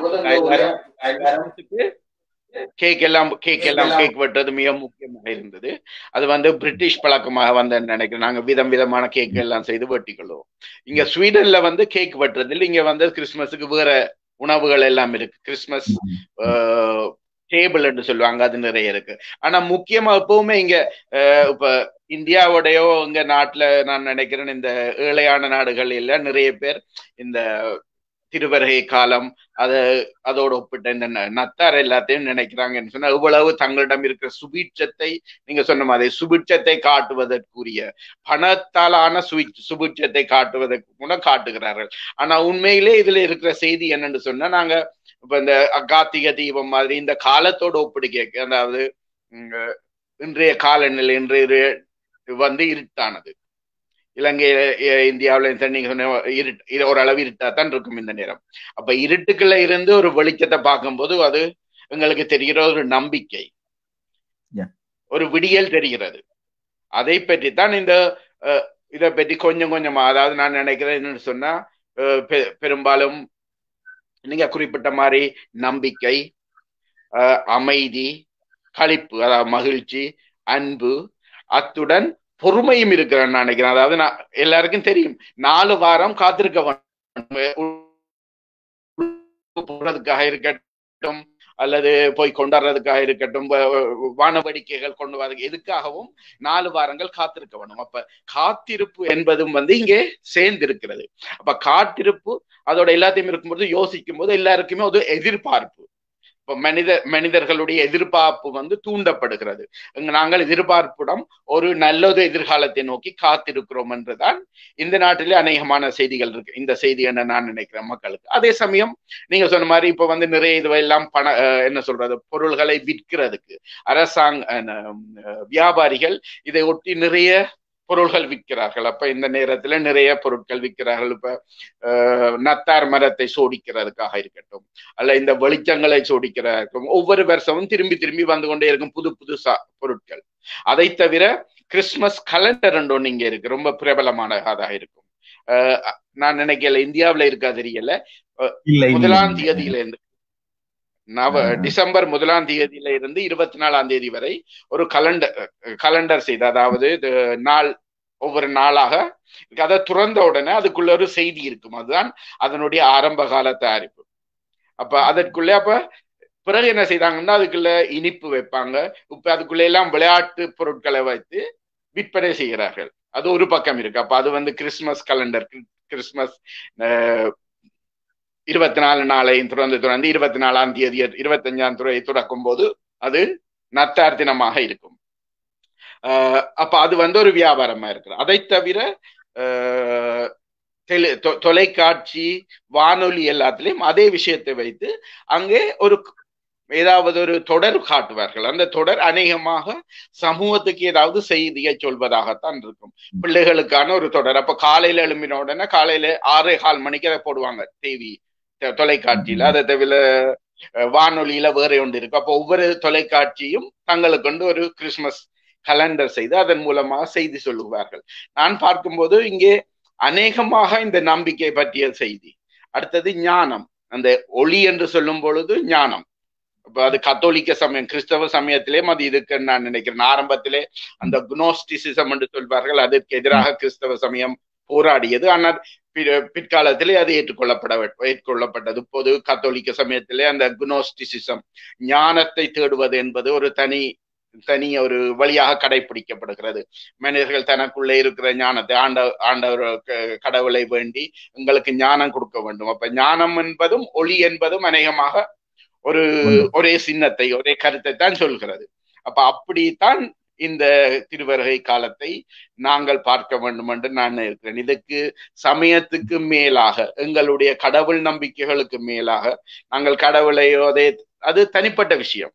கேக் வெட்டுறது மிக முக்கியமாக இருந்தது. அது வந்து பிரிட்டிஷ் பழக்கமாக வந்து நினைக்கிறேன். நாங்க விதமான கேக் எல்லாம் செய்து வெட்டிக்கொள்வோம். இங்க ஸ்வீடன்ல வந்து கேக் வெட்டுறதில் இங்க வந்து கிறிஸ்துமஸுக்கு வேற உணவுகள் எல்லாம் இருக்கு. கிறிஸ்துமஸ் டேபிள் என்று சொல்லுவாங்க, அது நிறைய இருக்கு. ஆனா முக்கியமா எப்பவுமே இங்க இப்ப இந்தியாவோடையோ இங்க நாட்டுல நான் நினைக்கிறேன் இந்த ஏழையான நாடுகள் இல்ல நிறைய பேர் இந்த திருவருகை காலம் அதோட ஒப்பிட்ட இந்த நத்தார் எல்லாத்தையும் நினைக்கிறாங்கன்னு சொன்னா இவ்வளவு தங்களிடம் இருக்கிற சுபீட்சத்தை, நீங்க சொன்ன மாதிரி சுபீட்சத்தை காட்டுவதற்குரிய பணத்தாலான சுபீட்சத்தை காட்டுவதற்கு கூட காட்டுகிறார்கள். ஆனா உண்மையிலே இதுல இருக்கிற செய்தி என்னன்னு சொன்னா, நாங்க இப்ப இந்த கார்த்திகை தீபம் மாதிரி இந்த காலத்தோட ஒப்பிடுக்க, அதாவது இன்றைய காலநிலை இன்றைய வந்து இருட்டானது. இலங்கை இந்தியாவில நீங்க சொன்ன ஓரளவு இருட்டாத்தான் இருக்கும் இந்த நேரம். அப்ப இருட்டுக்குள்ள இருந்து ஒரு வெளிச்சத்தை பார்க்கும்போது அது எங்களுக்கு தெரிகிற ஒரு நம்பிக்கை, ஒரு விடியல் தெரிகிறது. அதை பற்றித்தான் இந்த இதை பற்றி கொஞ்சம் கொஞ்சமா, அதாவது நான் நினைக்கிறேன் என்னன்னு சொன்னா, பெரும்பாலும் நீங்க குறிப்பிட்ட மாதிரி நம்பிக்கை, அமைதி, களிப்பு, அதாவது மகிழ்ச்சி, அன்பு, அத்துடன் பொறுமையும் இருக்கிறேன்னு நினைக்கிறேன். அதாவது நான் எல்லாருக்கும் தெரியும் 4 வாரம் காத்திருக்க போறதுக்காக இருக்கட்டும் அல்லது போய் கொண்டாடுறதுக்காக இருக்கட்டும், வானவேடிக்கைகள் கொண்டு வரதுக்கு எதுக்காகவும் 4 வாரங்கள் காத்திருக்க வேணும். அப்ப காத்திருப்பு என்பதும் வந்து இங்கே சேர்ந்து இருக்கிறது. அப்ப காத்திருப்பு அதோட எல்லாத்தையும் இருக்கும்போது யோசிக்கும் போது எல்லாருக்குமே ஒரு எதிர்பார்ப்பு, மனிதர்களுடைய எதிர்பார்ப்பு வந்து தூண்டப்படுகிறது. நாங்கள் எதிர்பார்ப்புடன் ஒரு நல்லது எதிர்காலத்தை நோக்கி காத்திருக்கிறோம் என்றுதான் இந்த நாட்டிலே அநேகமான செய்திகள் இருக்கு. இந்த செய்தி என்ன நான் நினைக்கிறேன் மக்களுக்கு. அதே சமயம் நீங்க சொன்ன மாதிரி இப்ப வந்து நிறைய இதுவெல்லாம் என்ன சொல்றது, பொருள்களை விற்கிறதுக்கு அரசாங்க வியாபாரிகள் இதை ஒட்டி நிறைய பொருள்கள் விற்கிறார்கள். அப்ப இந்த நேரத்துல நிறைய பொருட்கள் விற்கிறார்கள். இப்ப நத்தார் மரத்தை சோடிக்கிறதுக்காக இருக்கட்டும், அல்ல இந்த வெளிச்சங்களை சோடிக்கிறதுக்கும் ஒவ்வொரு வருஷமும் திரும்பி திரும்பி வந்து கொண்டே இருக்கும் புது புது பொருட்கள். அதை தவிர கிறிஸ்துமஸ் கலண்டர் ஒன்று இங்க இருக்கு, ரொம்ப பிரபலமானதாக இருக்கும். நான் நினைக்கல இந்தியாவில இருக்கா தெரியல. 1ஆம் தேதியில இருந்து டிசம்பர் 1ஆம் தேதியில இருந்து 24ஆம் தேதி வரை ஒரு கலண்டர் செய்து, அதாவது நாள் ஒவ்வொரு நாளாக அதை துறந்த உடனே அதுக்குள்ள ஒரு செய்தி இருக்கும். அதுதான் அதனுடைய ஆரம்ப கால தயாரிப்பு. அப்ப அதற்குள்ள அப்ப பிறகு என்ன செய்தாங்கன்னா அதுக்குள்ள இனிப்பு வைப்பாங்க. இப்ப அதுக்குள்ள எல்லாம் விளையாட்டு பொருட்களை வைத்து விற்பனை செய்கிறார்கள். அது ஒரு பக்கம் இருக்கு. அப்ப அது வந்து கிறிஸ்துமஸ் கலண்டர், கிறிஸ்துமஸ் 24 நாளையும் துறந்து 24ஆம் தேதி 25ஆம் துறையை துறக்கும் போது அது நத்தார் தினமாக இருக்கும். அப்ப அது வந்து ஒரு வியாபாரமா இருக்கு. அதை தவிர தொலைக்காட்சி, வானொலி எல்லாத்திலையும் அதே விஷயத்தை வைத்து அங்கே ஏதாவது ஒரு தொடர் காட்டுவார்கள். அந்த தொடர் அநேகமாக சமூகத்துக்கு ஏதாவது செய்தியை சொல்வதாகத்தான் இருக்கும். பிள்ளைகளுக்கான ஒரு தொடர். அப்ப காலையில எழும்பின உடனே காலையில 6:15 மணிக்கு அதை போடுவாங்க டிவி தொலைக்காட்சியில. அதை தவிர வானொலியில வேற ஒன்று இருக்கு. அப்போ ஒவ்வொரு தொலைக்காட்சியும் தங்களுக்கு கொண்டு ஒரு கிறிஸ்துமஸ் கலண்டர் செய்து அதன் மூலமாக செய்தி சொல்லுவார்கள். நான் பார்க்கும்போது இங்கே அநேகமாக இந்த நம்பிக்கை பற்றிய செய்தி. அடுத்தது ஞானம். அந்த ஒளி என்று சொல்லும் பொழுது ஞானம். இப்ப அது கத்தோலிக்க சமயம், கிறிஸ்தவ சமயத்திலேயும் அது இருக்குன்னு நான் நினைக்கிறேன். ஆரம்பத்திலே அந்த குனோஸ்டிசிசம் என்று சொல்வார்கள், அதற்கு எதிராக கிறிஸ்தவ சமயம் போராடியது. ஆனால் பிற்காலத்திலே அது ஏற்றுக்கொள்ளப்பட்டது. இப்போது கத்தோலிக்க சமயத்திலே அந்த குனோஸ்டிசிசம், ஞானத்தை தேடுவது என்பது ஒரு தனி ஒரு வழியாக கடைபிடிக்கப்படுகிறது. மனிதர்கள் தனக்குள்ளே இருக்கிற ஞானத்தை ஆண்டவர் கடவுளை வேண்டி எங்களுக்கு ஞானம் கொடுக்க வேண்டும். அப்ப ஞானம் என்பதும் ஒளி என்பதும் அநேகமாக ஒரே சின்னத்தை, ஒரே கருத்தை தான் சொல்கிறது. அப்ப அப்படித்தான் இந்த திருவருகை காலத்தை நாங்கள் பார்க்க வேண்டும் என்று நான் இருக்கிறேன். இதுக்கு சமயத்துக்கு மேலாக, எங்களுடைய கடவுள் நம்பிக்கைகளுக்கு மேலாக, நாங்கள் கடவுளையோ அது தனிப்பட்ட விஷயம்.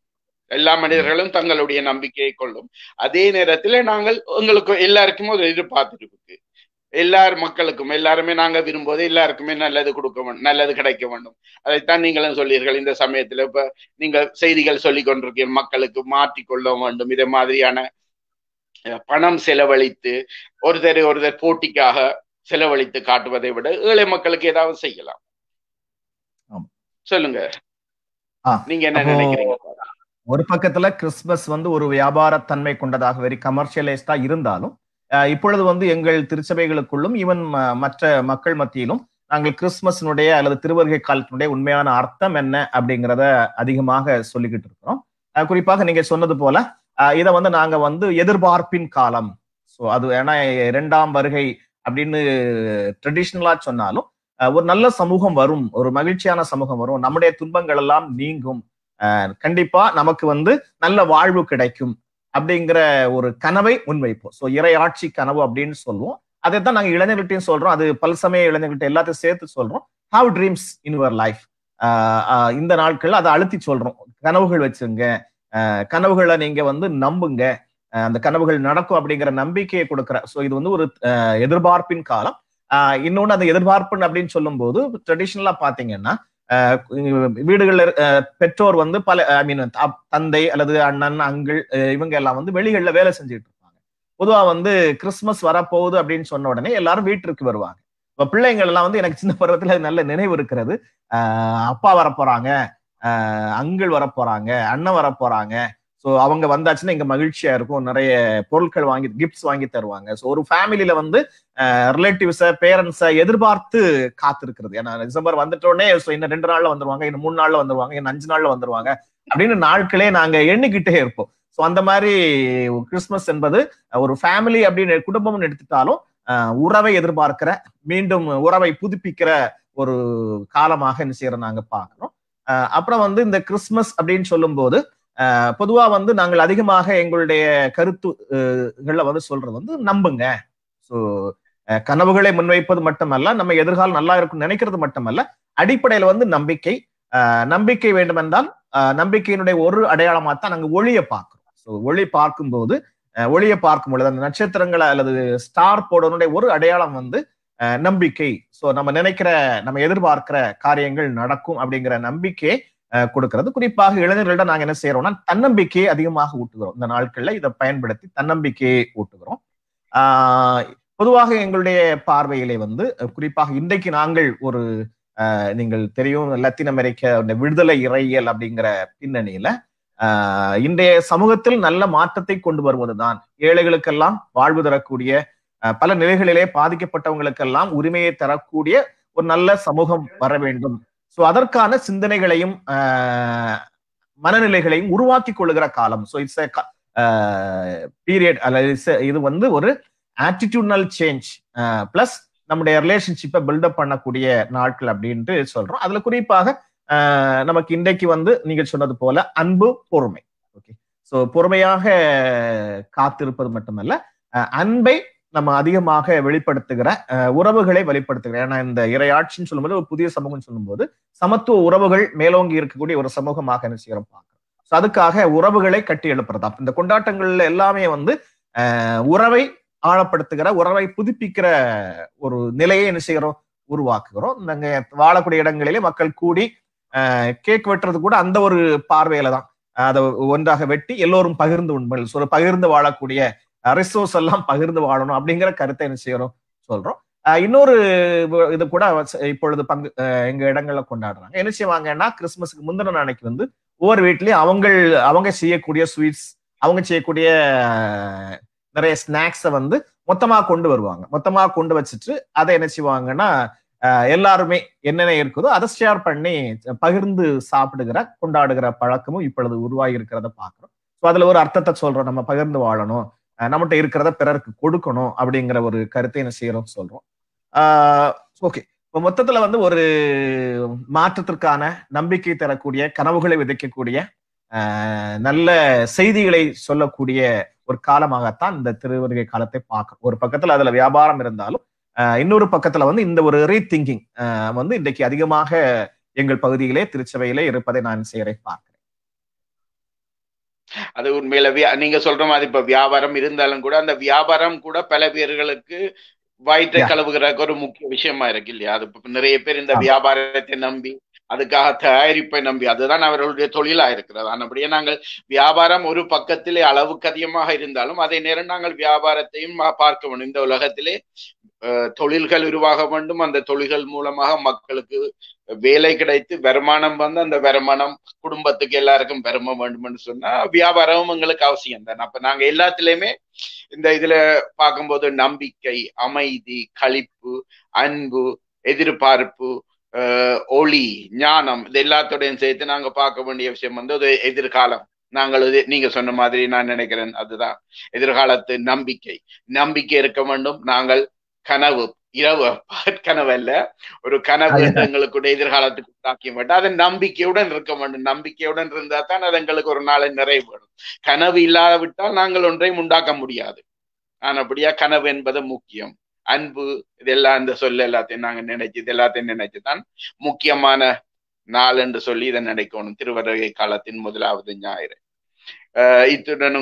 எல்லா மனிதர்களும் தங்களுடைய நம்பிக்கையை கொள்ளும். அதே நேரத்தில் நாங்கள் எங்களுக்கு எல்லாருக்குமே ஒரு எதிர்பார்த்திருக்கு. மக்களுக்கும் எல்லாருமே நாங்க விரும்புவது எல்லாருக்குமே நல்லது கொடுக்க வேண்டும், நல்லது கிடைக்க வேண்டும். அதைத்தான் நீங்களும் சொல்லீர்கள். இந்த சமயத்துல இப்ப நீங்க செய்திகள் சொல்லிக் கொண்டிருக்க மக்களுக்கு மாற்றிக்கொள்ள வேண்டும். இதே மாதிரியான பணம் செலவழித்து ஒருத்தர் போட்டிக்காக செலவழித்து காட்டுவதை விட ஏழை மக்களுக்கு ஏதாவது செய்யலாம். சொல்லுங்க, நீங்க என்ன நினைக்கிறீங்க? ஒரு பக்கத்துல கிறிஸ்துமஸ் வந்து ஒரு வியாபாரத்தன்மை கொண்டதாக வெரி கமர்ஷியலைஸ்டா இருந்தாலும் இப்பொழுது வந்து எங்கள் திருச்சபைகளுக்குள்ளும் ஈவன் மற்ற மக்கள் மத்தியிலும் நாங்கள் கிறிஸ்துமஸினுடைய அல்லது திருவருகை காலத்தினுடைய உண்மையான அர்த்தம் என்ன அப்படிங்கிறத அதிகமாக சொல்லிக்கிட்டு இருக்கிறோம். குறிப்பாக நீங்க சொன்னது போல இதை வந்து நாங்க வந்து எதிர்பார்ப்பின் காலம். ஸோ அது ஏன்னா 2ஆம் வருகை அப்படின்னு ட்ரெடிஷ்னலா சொன்னாலும் ஒரு நல்ல சமூகம் வரும், ஒரு மகிழ்ச்சியான சமூகம் வரும், நம்முடைய துன்பங்கள் எல்லாம் நீங்கும், கண்டிப்பா நமக்கு வந்து நல்ல வாழ்வு கிடைக்கும் அப்படிங்கிற ஒரு கனவை முன்வைப்போம். ஸோ இறையாட்சி கனவு அப்படின்னு சொல்லுவோம். அதை தான் நாங்கள் இளைஞர்கள்ட்டையும் சொல்றோம். அது பல்சமய இளைஞர்கள்ட்ட எல்லாத்தையும் சேர்த்து சொல்றோம். Have dreams in your life. இந்த நாட்கள்ல அதை அழுத்தி சொல்றோம். கனவுகள் வச்சுங்க, கனவுகளை நீங்க வந்து நம்புங்க, அந்த கனவுகள் நடக்கும் அப்படிங்கிற நம்பிக்கையை கொடுக்குற. ஸோ இது வந்து ஒரு எதிர்பார்ப்பின் காலம். இன்னொன்னு அந்த எதிர்பார்ப்பு அப்படின்னு சொல்லும் போது ட்ரெடிஷ்னலா பாத்தீங்கன்னா வீடுகள்ல பெற்றோர் வந்து பல தந்தை அல்லது அண்ணன், அங்கிள் இவங்க எல்லாம் வந்து வெளிகள்ல வேலை செஞ்சுட்டு இருப்பாங்க. பொதுவா வந்து கிறிஸ்துமஸ் வரப்போகுது அப்படின்னு சொன்ன உடனே எல்லாரும் வீட்டிற்கு வருவாங்க. இப்ப பிள்ளைங்கள் எல்லாம் வந்து எனக்கு சின்ன பருவத்துல நல்ல நினைவு இருக்கிறது. அப்பா வரப்போறாங்க, அங்கிள் வரப்போறாங்க, அண்ணன் வரப்போறாங்க. ஸோ அவங்க வந்தாச்சுன்னா இங்க மகிழ்ச்சியா இருக்கும், நிறைய பொருட்கள் வாங்கி கிஃப்ட்ஸ் வாங்கி தருவாங்க. ஸோ ஒரு ஃபேமிலியில வந்து ரிலேட்டிவ்ஸை பேரண்ட்ஸை எதிர்பார்த்து காத்திருக்கிறது. ஏன்னா டிசம்பர் வந்துட்டோடனே இன்னும் 2 நாள்ல வந்துருவாங்க, இன்னும் 3 நாள்ல வந்துருவாங்க, இன்னும் 5 நாள்ல வந்துருவாங்க அப்படின்னு நாட்களே நாங்க எண்ணிக்கிட்டே இருப்போம். ஸோ அந்த மாதிரி கிறிஸ்துமஸ் என்பது ஒரு ஃபேமிலி அப்படின்னு குடும்பம்னு எடுத்துட்டாலும் உறவை எதிர்பார்க்கிற, மீண்டும் உறவை புதுப்பிக்கிற ஒரு காலமாக என்ன செய்யற நாங்க பார்க்கிறோம். அப்புறம் வந்து இந்த கிறிஸ்துமஸ் அப்படின்னு சொல்லும் போது பொதுவா வந்து நாங்கள் அதிகமாக எங்களுடைய கருத்துகளை வந்து சொல்றது வந்து நம்புங்க. ஸோ கனவுகளை முன்வைப்பது மட்டுமல்ல, நம்ம எதிர்காலம் நல்லா இருக்கும் நினைக்கிறது மட்டுமல்ல, அடிப்படையில வந்து நம்பிக்கை வேண்டும் என்றால் நம்பிக்கையினுடைய ஒரு அடையாளமா தான் நாங்கள் ஒளியை பார்க்கிறோம். ஸோ ஒளி பார்க்கும்போது ஒளியை பார்க்கும் பொழுது அந்த நட்சத்திரங்களை அல்லது ஸ்டார் போடனுடைய ஒரு அடையாளம் வந்து நம்பிக்கை. சோ நம்ம நினைக்கிற நம்ம எதிர்பார்க்கிற காரியங்கள் நடக்கும் அப்படிங்கிற நம்பிக்கையை கொடுக்கிறது. குறிப்பாக இளைஞர்களிடம் நாங்க என்ன செய்யறோம்னா தன்னம்பிக்கையை அதிகமாக ஊட்டுகிறோம். இந்த நாட்கள்ல இதை பயன்படுத்தி தன்னம்பிக்கையை ஊட்டுகிறோம். பொதுவாக எங்களுடைய பார்வையிலே வந்து குறிப்பாக இன்றைக்கு நாங்கள் ஒரு நீங்கள் தெரியும் லத்தீன் அமெரிக்க விடுதலை இறையியல் அப்படிங்கிற பின்னணியில இன்றைய சமூகத்தில் நல்ல மாற்றத்தை கொண்டு வருவதுதான் ஏழைகளுக்கெல்லாம் வாழ்வு தரக்கூடிய பல நிலைகளிலே பாதிக்கப்பட்டவங்களுக்கெல்லாம் உரிமையை தரக்கூடிய ஒரு நல்ல சமூகம் வர வேண்டும். சோ அதற்கான சிந்தனைகளையும் மனநிலைகளையும் உருவாக்கி கொள்ளுகிற காலம். ஸோ இட்ஸ் பீரியட் அல்லது இது வந்து ஒரு ஆட்டிடியூட்னல் சேஞ்ச் பிளஸ் நம்முடைய ரிலேஷன்ஷிப்பை பில்டப் பண்ணக்கூடிய நாட்கள் அப்படின்ட்டு சொல்றோம். அதுல குறிப்பாக நமக்கு இன்றைக்கு வந்து நீங்க சொன்னது போல அன்பு, பொறுமை. ஓகே, ஸோ பொறுமையாக காத்திருப்பது மட்டுமல்ல, அன்பை நம்ம அதிகமாக வெளிப்படுத்துகிற உறவுகளை வெளிப்படுத்துகிற. ஏன்னா இந்த இறையாட்சின்னு சொல்லும்போது ஒரு புதிய சமூகம் சொல்லும்போது சமத்துவ உறவுகள் மேலோங்கி இருக்கக்கூடிய ஒரு சமூகமாக என்ன செய்யறோம் பார்க்கிறோம். ஸோ அதுக்காக உறவுகளை கட்டி எழுப்புறதா இந்த கொண்டாட்டங்கள்ல எல்லாமே வந்து உறவை ஆழப்படுத்துகிற, உறவை புதுப்பிக்கிற ஒரு நிலையை என்ன செய்யறோம் உருவாக்குகிறோம். நாங்க வாழக்கூடிய இடங்களிலே மக்கள் கூடி கேக் வெட்டுறது கூட அந்த ஒரு பார்வையில தான். அதை ஒன்றாக வெட்டி எல்லோரும் பகிர்ந்து உண்மையில் பகிர்ந்து வாழக்கூடிய ரிசோர்ஸ் எல்லாம் பகிர்ந்து வாழணும் அப்படிங்கிற கருத்தை என்ன செய்யறோம் சொல்றோம். இன்னொரு இது கூட இப்பொழுது எங்க இடங்கள்ல கொண்டாடுறாங்க. என்ன செய்வாங்கன்னா கிறிஸ்துமஸுக்கு முந்தின நாளைக்கு வந்து ஒவ்வொரு வீட்லயும் அவங்க செய்யக்கூடிய ஸ்வீட்ஸ், அவங்க செய்யக்கூடிய நிறைய ஸ்நாக்ஸை வந்து மொத்தமா கொண்டு வருவாங்க. மொத்தமா கொண்டு வச்சுட்டு அதை என்ன செய்வாங்கன்னா எல்லாருமே என்னென்ன இருக்குதோ அதை ஷேர் பண்ணி பகிர்ந்து சாப்பிடுகிற கொண்டாடுகிற பழக்கமும் இப்பொழுது உருவாகி இருக்கிறத பாக்குறோம். ஸோ அதுல ஒரு அர்த்தத்தை சொல்றோம், நம்ம பகிர்ந்து வாழணும், நம்மகிட்ட இருக்கிறத பிறருக்கு கொடுக்கணும் அப்படிங்கிற ஒரு கருத்தை என்ன செய்யறோம் சொல்றோம். ஓகே, இப்போ மொத்தத்துல வந்து ஒரு மாற்றத்திற்கான நம்பிக்கை தரக்கூடிய, கனவுகளை விதைக்கக்கூடிய, நல்ல செய்திகளை சொல்லக்கூடிய ஒரு காலமாகத்தான் இந்த திருவருகை காலத்தை பார்க்கணும். ஒரு பக்கத்துல அதுல வியாபாரம் இருந்தாலும் இன்னொரு பக்கத்துல வந்து இந்த ஒரு ரீதிங்கிங் வந்து இன்றைக்கு அதிகமாக எங்கள் பகுதியிலே திருச்சபையிலே இருப்பதை நான் செய்யறேன் பார்க்கிறேன். அது உண்மையில நீங்க சொல்ற மாதிரி இப்ப வியாபாரம் இருந்தாலும் கூட அந்த வியாபாரம் கூட பல பேர்களுக்கு வயிற்றை கழுவுகிற ஒரு முக்கிய விஷயமா இருக்கு இல்லையா? அது நிறைய பேர் இந்த வியாபாரத்தை நம்பி அதுக்காக தயாரிப்பை நம்பி அதுதான் அவர்களுடைய தொழிலா இருக்கிறது. ஆனபடியே நாங்கள் வியாபாரம் ஒரு பக்கத்திலே அளவுக்கு அதிகமாக இருந்தாலும் அதே நேரம் நாங்கள் வியாபாரத்தையும் பார்க்க வேண்டும். இந்த உலகத்திலே தொழில்கள் உருவாக வேண்டும், அந்த தொழில்கள் மூலமாக மக்களுக்கு வேலை கிடைத்து வருமானம் வந்து அந்த வருமானம் குடும்பத்துக்கு எல்லாருக்கும் பெரும வேண்டும் என்று சொன்னா வியாபாரமும் எங்களுக்கு அவசியம் தான். அப்ப நாங்க எல்லாத்திலயுமே இந்த இதுல பார்க்கும்போது நம்பிக்கை, அமைதி, களிப்பு, அன்பு, எதிர்பார்ப்பு, ஒளி, ஞானம், இது எல்லாத்தோடையும் சேர்த்து நாங்க பார்க்க வேண்டிய விஷயம் வந்து ஒரு எதிர்காலம். நாங்கள் நீங்க சொன்ன மாதிரி நான் நினைக்கிறேன் அதுதான் எதிர்காலத்து நம்பிக்கை. நம்பிக்கை இருக்க வேண்டும். நாங்கள் கனவு, இரவு கனவு அல்ல, ஒரு கனவு எங்களுக்கு எதிர்காலத்துக்கு தாக்கிய மாட்டோம். அது நம்பிக்கையுடன் இருக்க வேண்டும். நம்பிக்கையுடன் இருந்தா தான் அது எங்களுக்கு ஒரு நாளை நிறைவேறும். கனவு இல்லாவிட்டால் நாங்கள் ஒன்றையும் உண்டாக்க முடியாது. ஆனபடியா கனவு என்பது முக்கியம். அன்பு, இதெல்லாம் இந்த சொல்ல எல்லாத்தையும் நாங்க நினைச்சு இது எல்லாத்தையும் நினைச்சுதான் முக்கியமான நாள் என்று சொல்லி இதை நினைக்கணும். திருவருகை காலத்தின் முதலாவது ஞாயிறு. இத்துடன்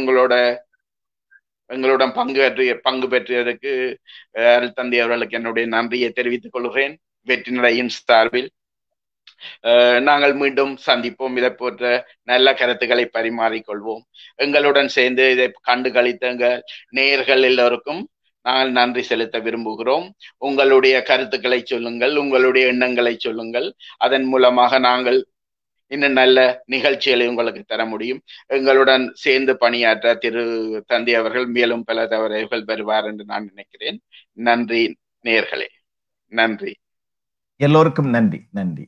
எங்களுடன் பங்கு பெற்றதற்கு அருள் தந்தை அவர்களுக்கு என்னுடைய நன்றியை தெரிவித்துக் கொள்கிறேன். வெற்றி நடையின் சார்பில் நாங்கள் மீண்டும் சந்திப்போம். இதை போன்ற நல்ல கருத்துக்களை பரிமாறிக்கொள்வோம். எங்களுடன் சேர்ந்து இதை கண்டு கழித்த எங்கள் நேயர்கள் எல்லோருக்கும் நாங்கள் நன்றி செலுத்த விரும்புகிறோம். உங்களுடைய கருத்துக்களை சொல்லுங்கள், உங்களுடைய எண்ணங்களை சொல்லுங்கள். அதன் மூலமாக நாங்கள் இன்னும் நல்ல நிகழ்ச்சிகளை உங்களுக்கு தர முடியும். எங்களுடன் சேர்ந்து பணியாற்ற திரு தந்தை அவர்கள் மேலும் பல தவறுகள் பெறுவார் என்று நான் நினைக்கிறேன். நன்றி நேயர்களே. நன்றி. எல்லோருக்கும் நன்றி. நன்றி.